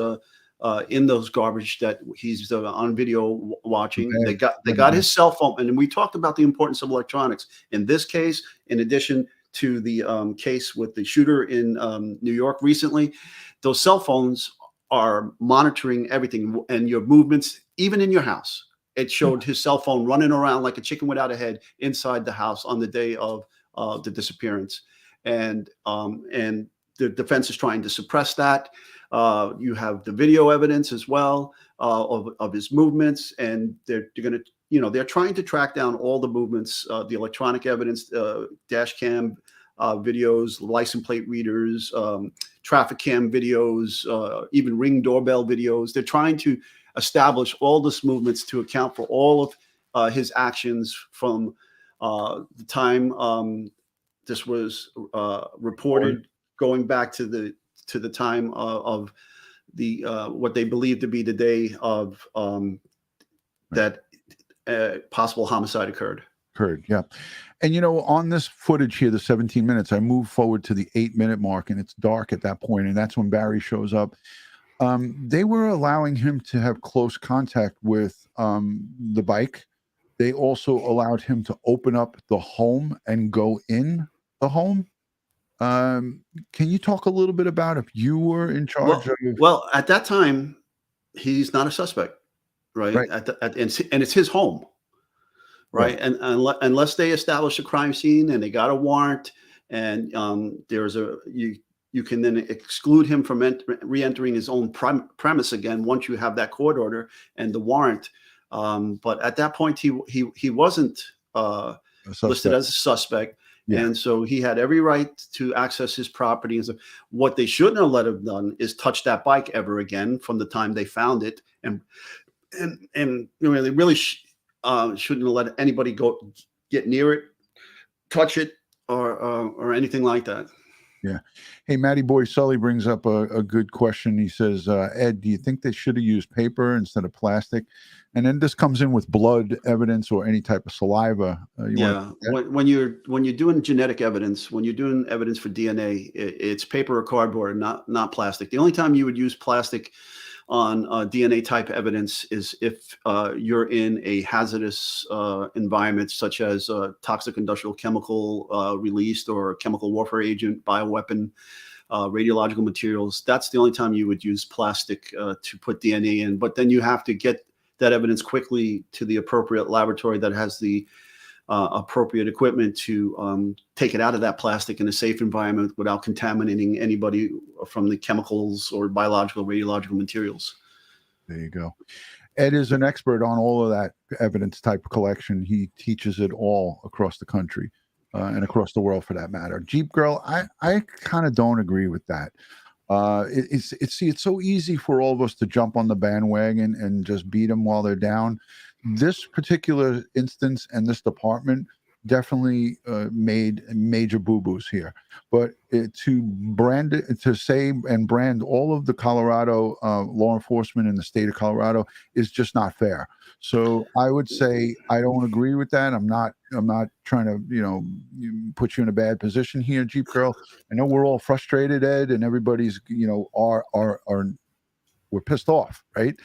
in those garbage that he's on video watching. They got his cell phone, and we talked about the importance of electronics. In this case, in addition to the case with the shooter in New York recently, those cell phones are monitoring everything and your movements, even in your house. It showed his cell phone running around like a chicken without a head inside the house on the day of the disappearance. And the defense is trying to suppress that. You have the video evidence as well of his movements, and they're going to, they're trying to track down all the movements, the electronic evidence, dash cam videos, license plate readers, traffic cam videos, even Ring doorbell videos. They're trying to establish all this movements to account for all of his actions from the time this was reported, going back to the time of the what they believe to be the day of that possible homicide occurred. Yeah. And on this footage here, the 17 minutes, I move forward to the 8-minute mark, and it's dark at that point, and that's when Barry shows up. They were allowing him to have close contact with the bike. They also allowed him to open up the home and go in the home. Can you talk a little bit about if you were in charge of? Well, at that time, he's not a suspect, right? And it's his home, right? And unless they establish a crime scene and they got a warrant, and there's you can then exclude him from re-entering his own premise again once you have that court order and the warrant. But at that point, he wasn't listed as a suspect. Yeah. And so he had every right to access his property. And so what they shouldn't have let him done is touch that bike ever again from the time they found it. And they really shouldn't have let anybody get near it, touch it, or anything like that. Yeah. Hey, Matty Boy Sully brings up a good question. He says, Ed, do you think they should have used paper instead of plastic? And then this comes in with blood evidence or any type of saliva. When you're doing genetic evidence, when you're doing evidence for DNA, it's paper or cardboard, not plastic. The only time you would use plastic on DNA type evidence is if you're in a hazardous environment, such as toxic industrial chemical released or chemical warfare agent, bioweapon, radiological materials. That's the only time you would use plastic to put DNA in. But then you have to get that evidence quickly to the appropriate laboratory that has the appropriate equipment to take it out of that plastic in a safe environment without contaminating anybody from the chemicals or biological, radiological materials. There you go. Ed is an expert on all of that evidence type collection. He teaches it all across the country and across the world for that matter. Jeep Girl, I kind of don't agree with that. It's so easy for all of us to jump on the bandwagon and just beat them while they're down. This particular instance and this department definitely made major boo-boos here. But to brand it, to say and brand all of the Colorado law enforcement in the state of Colorado is just not fair. So I would say I don't agree with that. I'm not trying to put you in a bad position here, Jeep Girl. I know we're all frustrated, Ed, and everybody's we're pissed off, right?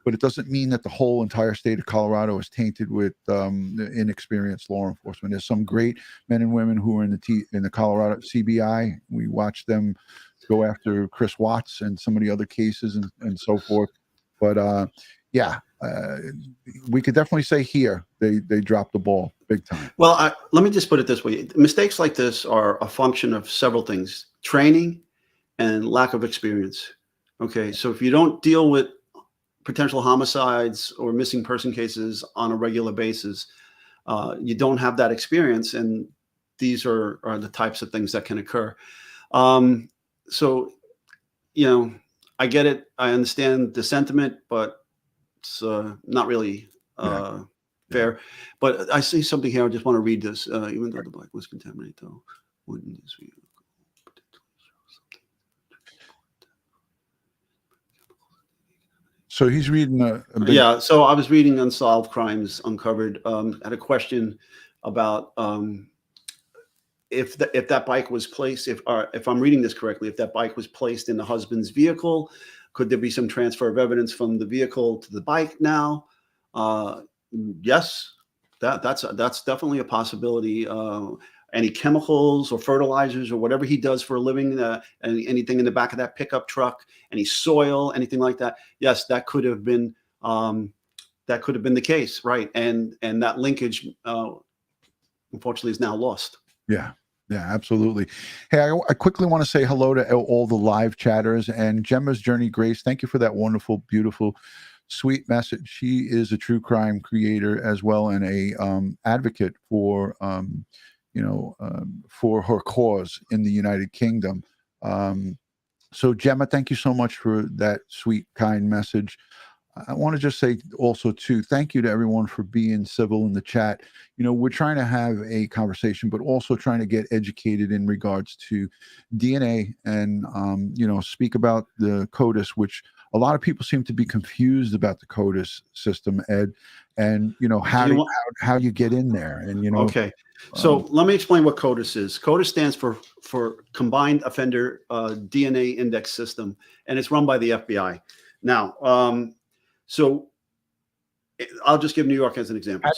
But it doesn't mean that the whole entire state of Colorado is tainted with inexperienced law enforcement. There's some great men and women who are in the Colorado CBI. We watch them go after Chris Watts and some of the other cases and so forth. But we could definitely say here they dropped the ball big time. Well, let me just put it this way: mistakes like this are a function of several things: training and lack of experience. Okay, so if you don't deal with potential homicides or missing person cases on a regular basis, you don't have that experience, and these are the types of things that can occur. So, I get it. I understand the sentiment, but it's not really fair. But I see something here. I just want to read this. Even though the bike was contaminated, though, wouldn't this be So he's reading a big. Yeah. So I was reading Unsolved Crimes Uncovered. Had a question about if that bike was placed, if I'm reading this correctly, if that bike was placed in the husband's vehicle, could there be some transfer of evidence from the vehicle to the bike now? Yes, that's definitely a possibility. Any chemicals or fertilizers or whatever he does for a living, anything in the back of that pickup truck, any soil, anything like that. Yes, that could have been the case, right? And that linkage, unfortunately, is now lost. Yeah. Yeah, absolutely. Hey, I quickly want to say hello to all the live chatters and Gemma's Journey Grace. Thank you for that wonderful, beautiful, sweet message. She is a true crime creator as well and a advocate for for her cause in the United Kingdom. So Gemma, thank you so much for that sweet, kind message. I want to just say also too, thank you to everyone for being civil in the chat. We're trying to have a conversation, but also trying to get educated in regards to DNA and, speak about the CODIS, which a lot of people seem to be confused about the CODIS system, Ed, and, how you get in there. And, okay. So let me explain what CODIS is. CODIS stands for Combined Offender DNA Index System, and it's run by the FBI. Now, so I'll just give New York as an example.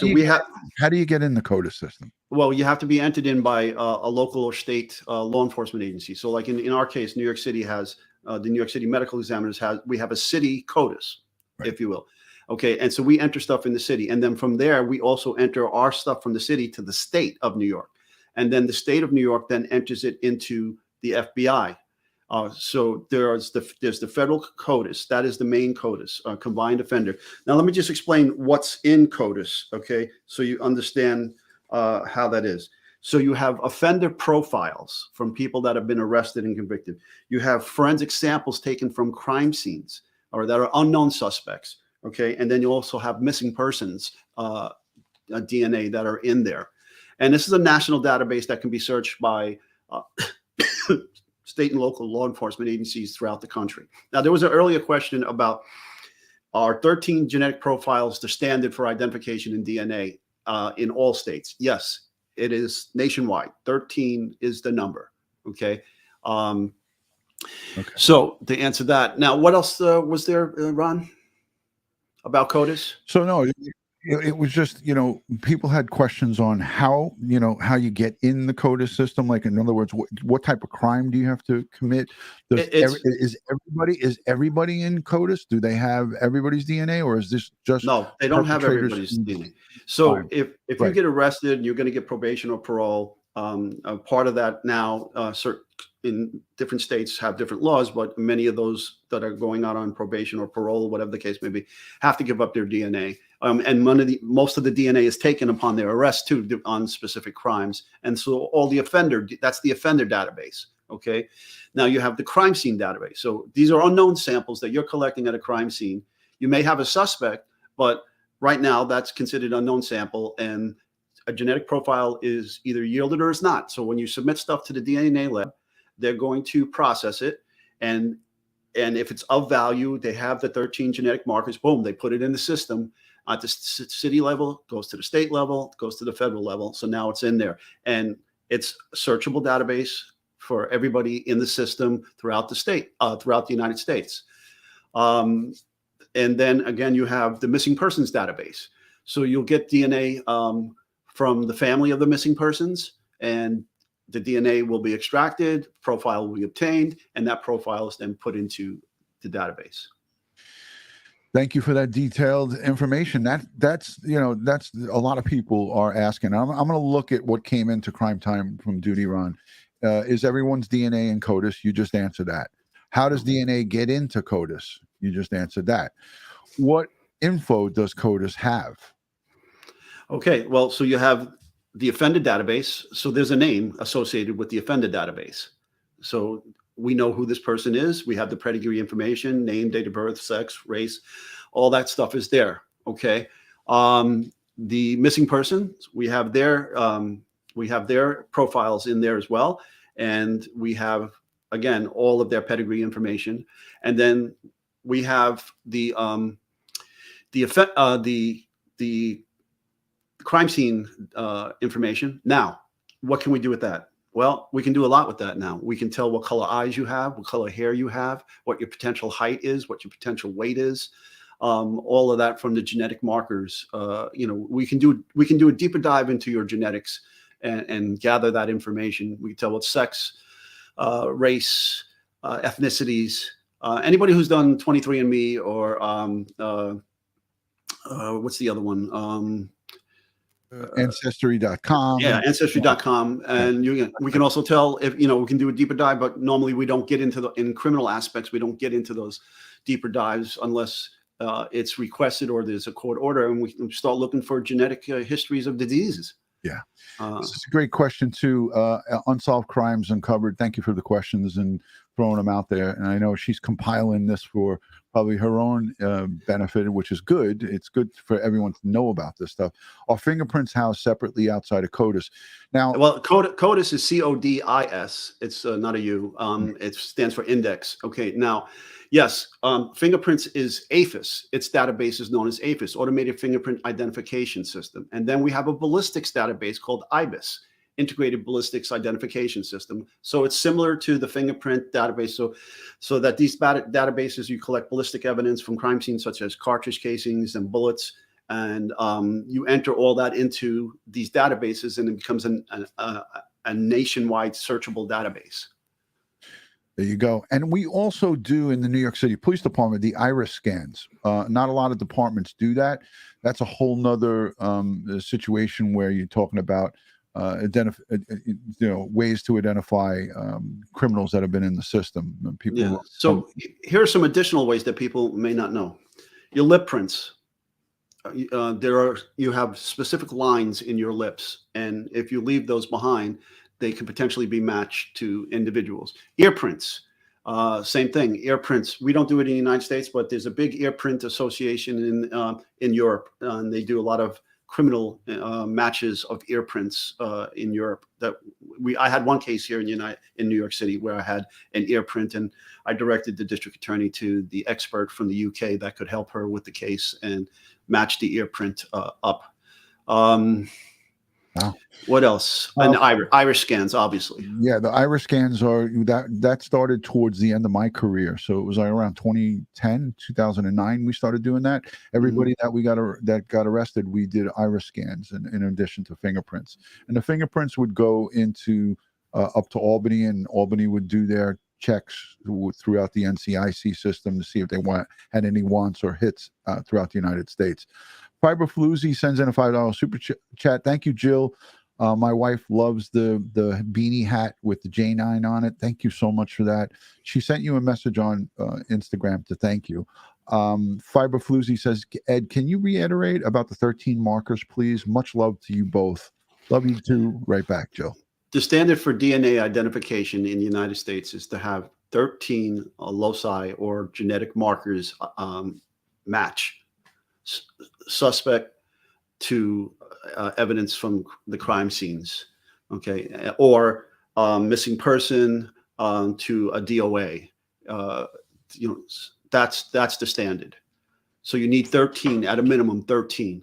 How do you get in the CODIS system? Well, you have to be entered in by a local or state law enforcement agency. So like in our case, New York City has, the New York City Medical Examiners we have a city CODIS, right, if you will. Okay. And so we enter stuff in the city. And then from there, we also enter our stuff from the city to the state of New York. And then the state of New York then enters it into the FBI. So there's the federal CODIS. That is the main CODIS, combined offender. Now, let me just explain what's in CODIS, okay, so you understand how that is. So you have offender profiles from people that have been arrested and convicted. You have forensic samples taken from crime scenes or that are unknown suspects, okay, and then you also have missing persons DNA that are in there. And this is a national database that can be searched by state and local law enforcement agencies throughout the country. Now, there was an earlier question about are 13 genetic profiles the standard for identification in DNA in all states? Yes, it is nationwide. 13 is the number. Okay. Okay. So to answer that, now what else was there, Ron, about CODIS? So no, it was just, people had questions on how you get in the CODIS system. Like, in other words, what type of crime do you have to commit? Is everybody in CODIS? Do they have everybody's DNA, or is this just no? They don't have everybody's DNA. So Fine. if you get arrested, you're going to get probation or parole. Part of that now, in different states have different laws, but many of those that are going out on probation or parole, whatever the case may be, have to give up their DNA. And most of the DNA is taken upon their arrest too on specific crimes. And so that's the offender database. Okay. Now you have the crime scene database. So these are unknown samples that you're collecting at a crime scene. You may have a suspect, but right now that's considered unknown sample, and a genetic profile is either yielded or is not. So when you submit stuff to the DNA lab, they're going to process it. And if it's of value, they have the 13 genetic markers, boom, they put it in the system. At the city level, goes to the state level, goes to the federal level. So now it's in there, and it's a searchable database for everybody in the system throughout the state, throughout the United States. And then again, you have the missing persons database. So you'll get DNA from the family of the missing persons, and the DNA will be extracted, profile will be obtained, and that profile is then put into the database. Thank you for that detailed information. That's a lot of people are asking. I'm going to look at what came into Crime Time from DutyRon. Is everyone's DNA in CODIS? You just answered that. How does DNA get into CODIS? You just answered that. What info does CODIS have? Okay, well, so you have the offender database. So there's a name associated with the offender database. So we know who this person is. We have the pedigree information, name, date of birth, sex, race, all that stuff is there. Okay. The missing persons, we have their profiles in there as well. And we have, again, all of their pedigree information. And then we have the crime scene information. Now, what can we do with that? Well, we can do a lot with that now. We can tell what color eyes you have, what color hair you have, what your potential height is, what your potential weight is. All of that from the genetic markers. We can do a deeper dive into your genetics and gather that information. We can tell what sex, race, ethnicities. Anybody who's done 23andMe or what's the other one? Ancestry.com. Yeah, Ancestry.com. And we can also tell if, we can do a deeper dive, but normally we don't get into in criminal aspects, we don't get into those deeper dives unless it's requested or there's a court order, and we can start looking for genetic histories of diseases. Yeah. This is a great question too. Unsolved Crimes Uncovered. Thank you for the questions and throwing them out there. And I know she's compiling this for probably her own benefit, which is good. It's good for everyone to know about this stuff. Are fingerprints housed separately outside of CODIS? Now, well, CODIS is CODIS. It's not a U. It stands for index. Okay. Now, yes, fingerprints is AFIS. Its database is known as AFIS, Automated Fingerprint Identification System. And then we have a ballistics database called IBIS, Integrated Ballistics Identification System. So it's similar to the fingerprint database. So that these databases, you collect ballistic evidence from crime scenes such as cartridge casings and bullets, and you enter all that into these databases, and it becomes a nationwide searchable database. There you go. And we also do in the New York City Police Department the iris scans. Not a lot of departments do that. That's a whole nother situation where you're talking about ways to identify criminals that have been in the system. People. Yeah. So here are some additional ways that people may not know. Your lip prints. You have specific lines in your lips, and if you leave those behind, they can potentially be matched to individuals. Ear prints, same thing. Ear prints. We don't do it in the United States, but there's a big ear print association in Europe, and they do a lot of criminal matches of ear prints in Europe. I had one case here in New York City where I had an ear print, and I directed the district attorney to the expert from the UK that could help her with the case and match the ear print up. Wow. What else? And iris scans, obviously. Yeah, the iris scans are that started towards the end of my career. So it was like around 2010, 2009 we started doing that. Everybody that got arrested, we did iris scans in addition to fingerprints. And the fingerprints would go into up to Albany, and Albany would do their checks throughout the NCIC system to see if they had any wants or hits throughout the United States. Fiberfloozy sends in a $5 super chat. Thank you, Jill. My wife loves the beanie hat with the J9 on it. Thank you so much for that. She sent you a message on Instagram to thank you. Fiberfloozy says, Ed, can you reiterate about the 13 markers, please? Much love to you both. Love you too. Right back, Jill. The standard for DNA identification in the United States is to have 13 loci or genetic markers match suspect to evidence from the crime scenes, okay, or missing person to a DOA. That's the standard. So you need 13 at a minimum. 13.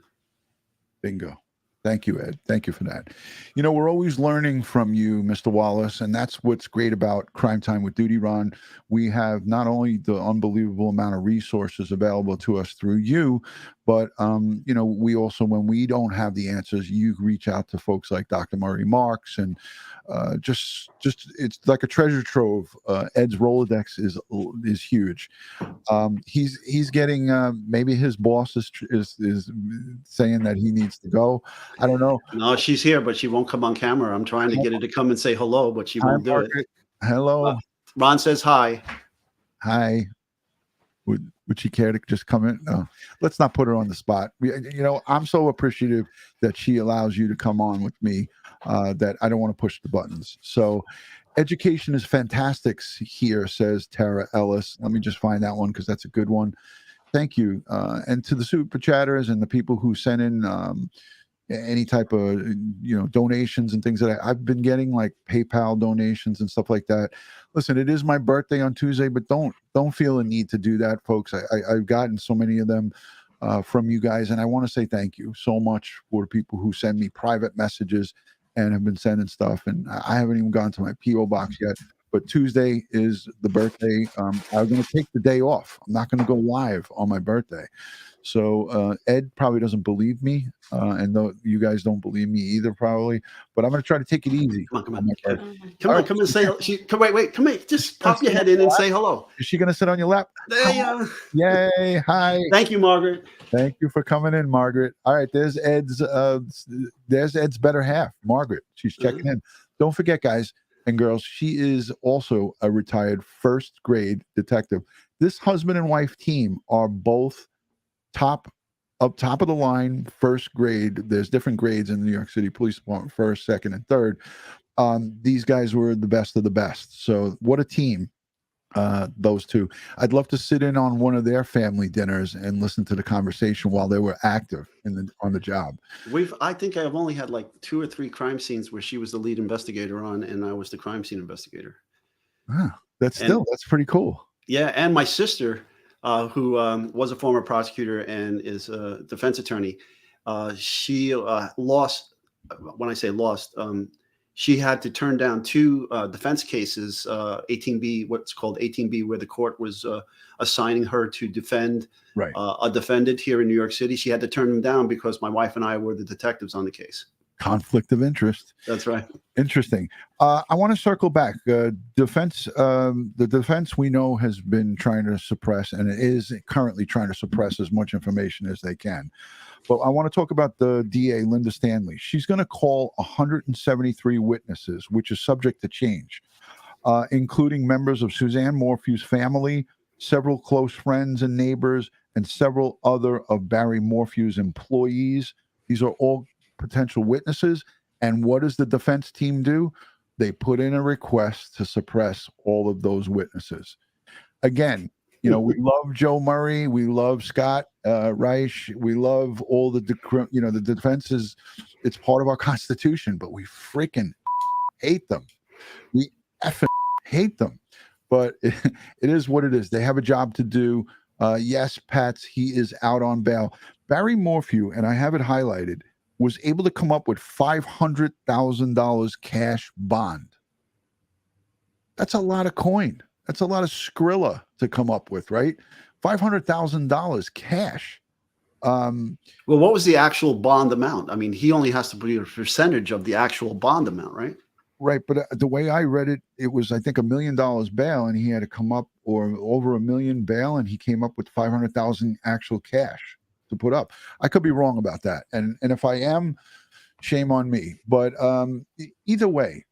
Bingo. Thank you, Ed. Thank you for that. We're always learning from you, Mr. Wallace, and that's what's great about Crime Time with DutyRon. We have not only the unbelievable amount of resources available to us through you, but we also, when we don't have the answers, you reach out to folks like Dr. Murray Marks, and just it's like a treasure trove. Ed's Rolodex is huge. He's getting maybe his boss is saying that he needs to go. I don't know. No, she's here, but she won't come on camera. I'm trying to get her to come and say hello, but she won't do it. Hello. Ron says hi. Hi. Would she care to just come in? No, let's not put her on the spot. I'm so appreciative that she allows you to come on with me, that I don't want to push the buttons. So education is fantastic here, says Tara Ellis. Let me just find that one because that's a good one. Thank you. And to the super chatters and the people who sent in any type of donations and things that I've been getting, like PayPal donations and stuff like that. Listen, it is my birthday on Tuesday, but don't feel a need to do that, folks. I've gotten so many of them from you guys, and I want to say thank you so much for people who send me private messages and have been sending stuff. And I haven't even gone to my PO box yet. But Tuesday is the birthday. I'm going to take the day off. I'm not going to go live on my birthday. So Ed probably doesn't believe me, and you guys don't believe me either, probably. But I'm going to try to take it easy. Come and say. Wait. Come here. Just pop your head in and say hello. Is she going to sit on your lap? Yay! Hi. Thank you, Margaret. Thank you for coming in, Margaret. All right, there's Ed's better half, Margaret. She's checking in. Don't forget, guys and girls, she is also a retired first grade detective. This husband and wife team are both top of the line first grade. There's different grades in the New York City Police Department, first, second, and third. These guys were the best of the best. So what a team, those two. I'd love to sit in on one of their family dinners and listen to the conversation while they were active on the job. I think I've only had like 2 or 3 crime scenes where she was the lead investigator on, and I was the crime scene investigator. Wow, that's pretty cool. Yeah, and my sister, who was a former prosecutor and is a defense attorney, she lost. When I say lost, she had to turn down 2 defense cases, 18B, what's called 18B, where the court was assigning her to defend a defendant here in New York City. She had to turn them down because my wife and I were the detectives on the case. Conflict of interest. That's right. Interesting. I want to circle back. The defense we know has been trying to suppress, and it is currently trying to suppress as much information as they can. But I want to talk about the DA, Linda Stanley. She's going to call 173 witnesses, which is subject to change, including members of Suzanne Morphew's family, several close friends and neighbors, and several other of Barry Morphew's employees. These are all potential witnesses. And what does the defense team do? They put in a request to suppress all of those witnesses. Again, we love Joe Murray. We love Scott Reich. We love all the defense it's part of our Constitution, but we freaking hate them. We effing hate them. But it is what it is. They have a job to do. Yes, Pats, he is out on bail. Barry Morphew, and I have it highlighted, was able to come up with $500,000 cash bond. That's a lot of coin. That's a lot of Skrilla to come up with, right? $500,000 cash. Well, what was the actual bond amount? I mean, he only has to put a percentage of the actual bond amount, right? Right, but the way I read it, it was, I think, $1 million bail, and he had to come up, or over $1 million bail, and he came up with 500,000 actual cash to put up. I could be wrong about that, and if I am, shame on me. But either way,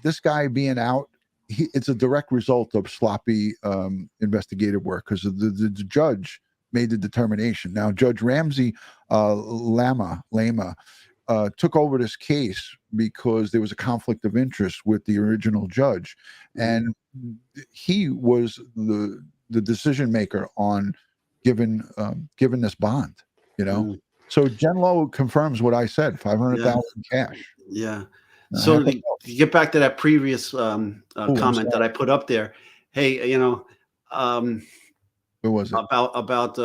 this guy being out, it's a direct result of sloppy investigative work, because the judge made the determination. Now, Judge Ramsey Lama took over this case because there was a conflict of interest with the original judge, and he was the decision maker on giving this bond. So Jen Lowe confirms what I said: 500,000 cash. Yeah. So to get back to that previous comment that I put up there, hey, who was it? About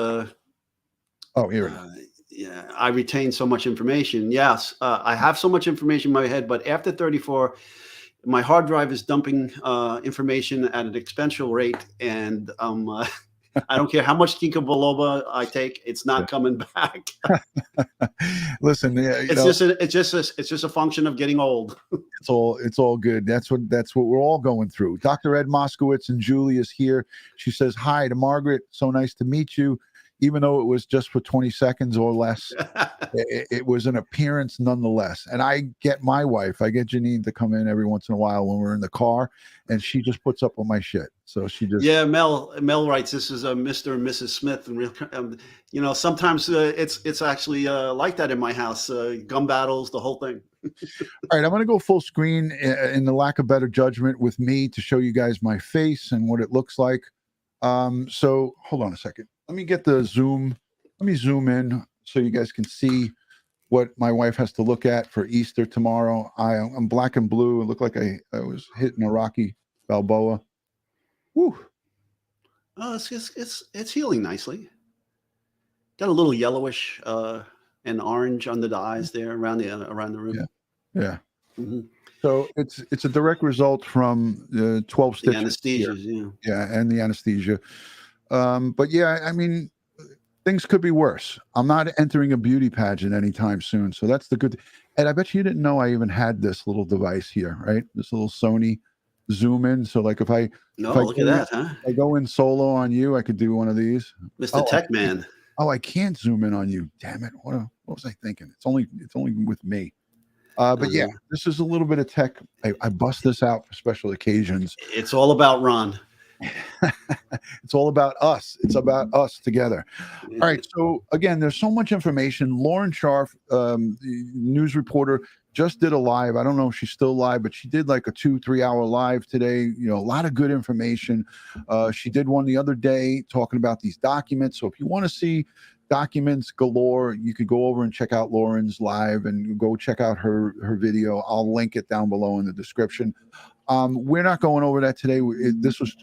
here it is. Yeah, I retain so much information. Yes, I have so much information in my head, but after 34, my hard drive is dumping information at an exponential rate, and I don't care how much ginkgo biloba I take, it's not coming back. Listen, it's just a function of getting old. It's all good. That's what we're all going through. Dr. Ed Moskowitz and Julie is here. She says hi to Margaret. So nice to meet you. Even though it was just for 20 seconds or less, it was an appearance nonetheless. And I get Janine to come in every once in a while when we're in the car, and she just puts up with my shit. So she just... Yeah, Mel writes, this is a Mr. and Mrs. Smith. And sometimes it's actually like that in my house, gun battles, the whole thing. All right, I'm going to go full screen in the lack of better judgment with me to show you guys my face and what it looks like. So hold on a second. Let me get the zoom. Let me zoom in so you guys can see what my wife has to look at for Easter tomorrow. I'm black and blue. It looked like I was hitting a Rocky Balboa. Woo. Oh, it's healing nicely. Got a little yellowish and orange under the eyes there around the room. Yeah. Mm-hmm. So it's a direct result from the 12 stitches. The anesthesia, yeah, and the anesthesia. But yeah, I mean, things could be worse. I'm not entering a beauty pageant anytime soon, so that's the good. And I bet you didn't know I even had this little device here, right? This little Sony zoom in. So like if I look at that, huh? I go in solo on you, I could do one of these. Mr. Tech Man. I can't zoom in on you. Damn it! What was I thinking? It's only with me. But yeah, this is a little bit of tech. I bust this out for special occasions. It's all about Ron. It's all about us. It's about us together. All right. So again, there's so much information. Lauren Scharf, the news reporter, just did a live. I don't know if she's still live, but she did like a 2-3 hour live today. You know, a lot of good information. She did one the other day talking about these documents. So if you want to see documents galore, you could go over and check out Lauren's live and go check out her video. I'll link it down below in the description. We're not going over that today. This was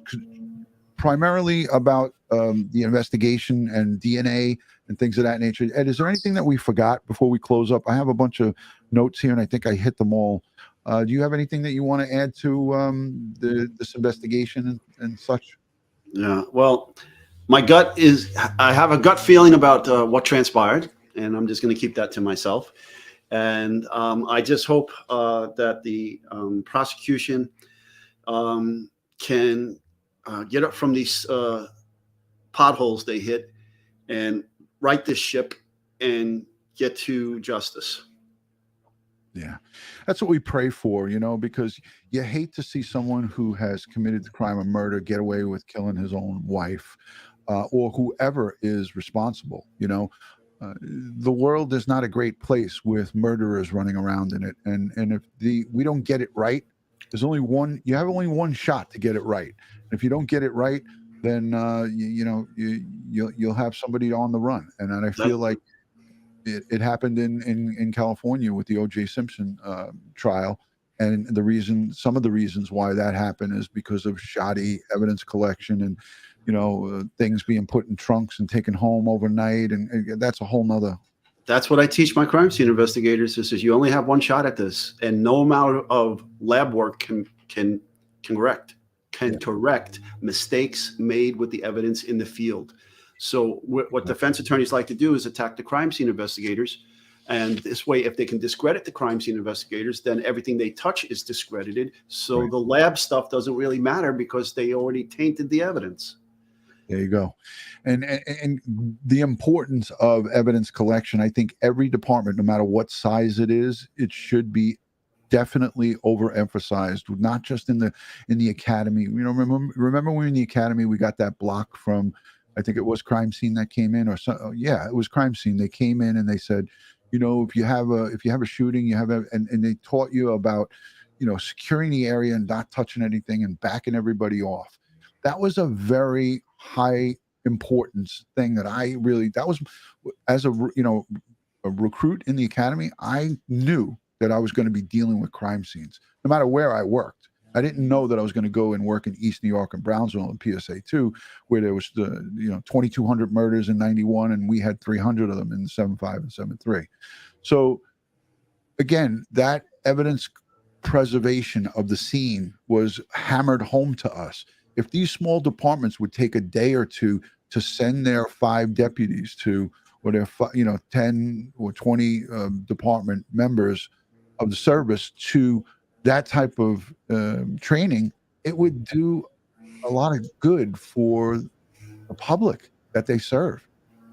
primarily about the investigation and DNA and things of that nature. Ed, is there anything that we forgot before we close up? I have a bunch of notes here and I think I hit them all. Do you have anything that you want to add to this investigation and such? Yeah, well, my gut is, I have a gut feeling about what transpired, and I'm just going to keep that to myself. And I just hope that the prosecution can get up from these potholes they hit and right this ship and get to justice. Yeah, that's what we pray for, you know, because you hate to see someone who has committed the crime of murder get away with killing his own wife. Or whoever is responsible. You know, the world is not a great place with murderers running around in it, and if we don't get it right, there's only one. You have only one shot to get it right. And if you don't get it right, then you'll have somebody on the run. And I feel like it happened in California with the O.J. Simpson trial. And some of the reasons why that happened is because of shoddy evidence collection and things being put in trunks and taken home overnight, and that's a whole nother. That's what I teach my crime scene investigators. This is, you only have one shot at this, and no amount of lab work can correct mistakes made with the evidence in the field. So what defense attorneys like to do is attack the crime scene investigators, and this way, if they can discredit the crime scene investigators, then everything they touch is discredited. So the lab stuff doesn't really matter because they already tainted the evidence. There you go. And the importance of evidence collection, I think every department, no matter what size it is, it should be definitely overemphasized, not just in the academy. You know, remember when in the academy we got that block from, I think it was crime scene that came in, or so, yeah, it was crime scene. They came in and they said, you know, if you have a shooting, and they taught you about, securing the area and not touching anything and backing everybody off. That was a very high importance thing that was, as a recruit in the academy, I knew that I was going to be dealing with crime scenes no matter where I worked. I didn't know that I was going to go and work in East New York and Brownsville and PSA 2, where there was 2,200 murders in 91, and we had 300 of them in 7.5 and 7.3. So again, that evidence preservation of the scene was hammered home to us. If these small departments would take a day or two to send their 5 deputies to, or their 10 or 20 department members of the service to that type of training, it would do a lot of good for the public that they serve.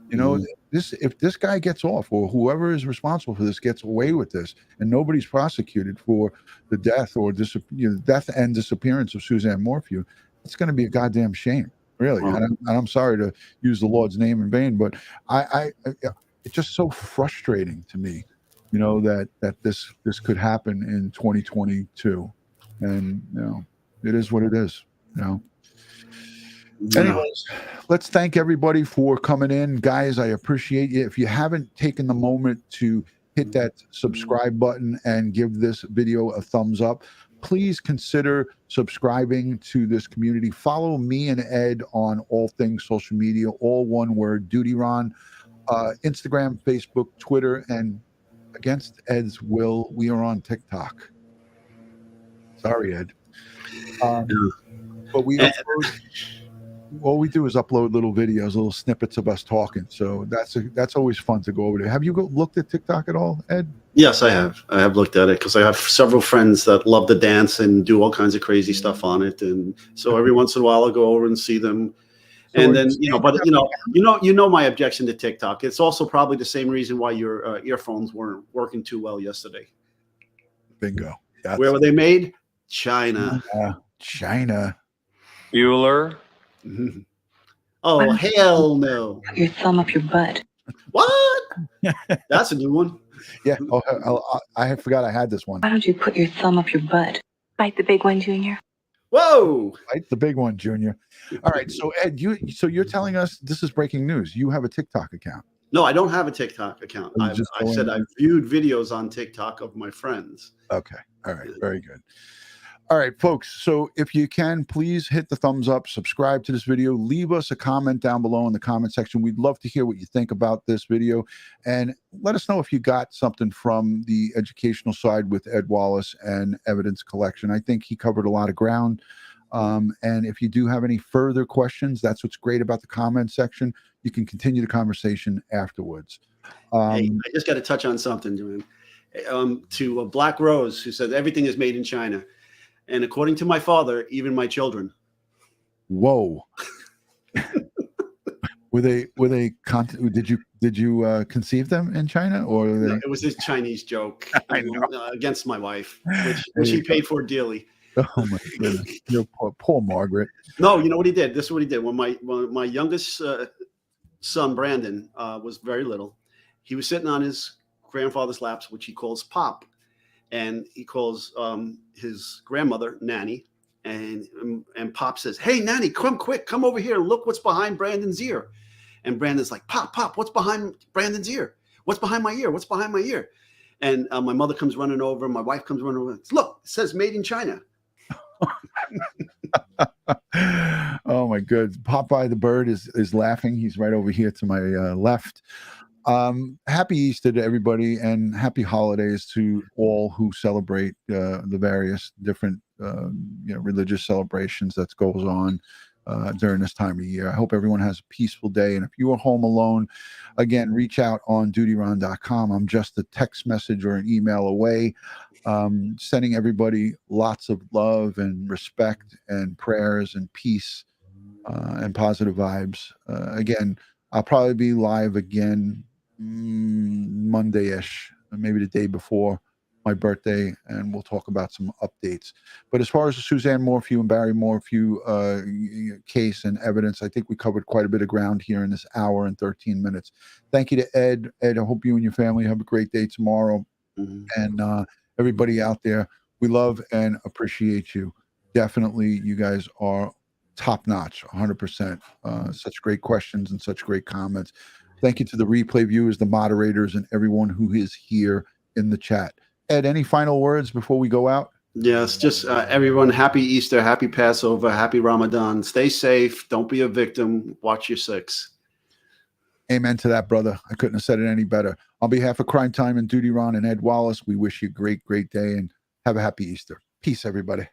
If this guy gets off, or whoever is responsible for this gets away with this, and nobody's prosecuted for the death or death and disappearance of Suzanne Morphew, it's going to be a goddamn shame, really. And I'm sorry to use the Lord's name in vain, but it's just so frustrating to me, that this could happen in 2022, and it is what it is. Anyways, let's thank everybody for coming in, guys. I appreciate you. If you haven't taken the moment to hit that subscribe button and give this video a thumbs up. Please consider subscribing to this community. Follow me and Ed on all things social media, all one word, DutyRon, Instagram, Facebook, Twitter, and against Ed's will, we are on TikTok. Sorry, Ed. But we upload, all we do is upload little videos, little snippets of us talking. So that's always fun to go over there. Have you looked at TikTok at all, Ed? Yes, I have. I have looked at it because I have several friends that love to dance and do all kinds of crazy stuff on it. And so every once in a while, I'll go over and see them. So and then, but my objection to TikTok. It's also probably the same reason why your earphones weren't working too well yesterday. Bingo. Where were they made? China. China. Bueller. Oh, hell no. Put your thumb up your butt. What? That's a new one. Yeah. Oh, I forgot I had this one. Why don't you put your thumb up your butt? Bite the big one, Junior. Whoa. Bite the big one, Junior. All right. So, Ed, you're telling us this is breaking news. You have a TikTok account. No, I don't have a TikTok account. I said I've viewed videos on TikTok of my friends. Okay. All right. Very good. All right, folks. So if you can, please hit the thumbs up, subscribe to this video, leave us a comment down below in the comment section. We'd love to hear what you think about this video, and let us know if you got something from the educational side with Ed Wallace and evidence collection. I think he covered a lot of ground. And if you do have any further questions, that's what's great about the comment section. You can continue the conversation afterwards. Hey, I just got to touch on something, Joanne. To Black Rose, who said everything is made in China. And according to my father, even my children. Whoa. Did you conceive them in China, or no, it was his Chinese joke against my wife, which he paid for dearly. Oh my goodness. Your poor Margaret. No, you know what he did? This is what he did. When my youngest son, Brandon, was very little, he was sitting on his grandfather's laps, which he calls Pop. And he calls his grandmother Nanny, and Pop says, "Hey, Nanny, come quick, come over here. Look what's behind Brandon's ear." And Brandon's like, "Pop, what's behind Brandon's ear? What's behind my ear? What's behind my ear?" And my mother comes running over. My wife comes running over. Look, it says "Made in China." Oh my good. Popeye the bird is laughing. He's right over here to my left. Happy Easter to everybody, and happy holidays to all who celebrate the various different religious celebrations that goes on during this time of year. I hope everyone has a peaceful day, and if you are home alone, again, reach out on DutyRon.com. I'm just a text message or an email away. Sending everybody lots of love and respect and prayers and peace and positive vibes. Again, I'll probably be live again Monday-ish, maybe the day before my birthday, and we'll talk about some updates. But as far as the Suzanne Morphew and Barry Morphew case and evidence, I think we covered quite a bit of ground here in this hour and 13 minutes. Thank you to Ed. Ed, I hope you and your family have a great day tomorrow. Mm-hmm. And everybody out there, we love and appreciate you. Definitely, you guys are top-notch, 100%. Such great questions and such great comments. Thank you to the replay viewers, the moderators, and everyone who is here in the chat. Ed, any final words before we go out? Yes, just everyone, happy Easter, happy Passover, happy Ramadan. Stay safe. Don't be a victim. Watch your six. Amen to that, brother. I couldn't have said it any better. On behalf of Crime Time and DutyRon and Ed Wallace, we wish you a great, great day, and have a happy Easter. Peace, everybody.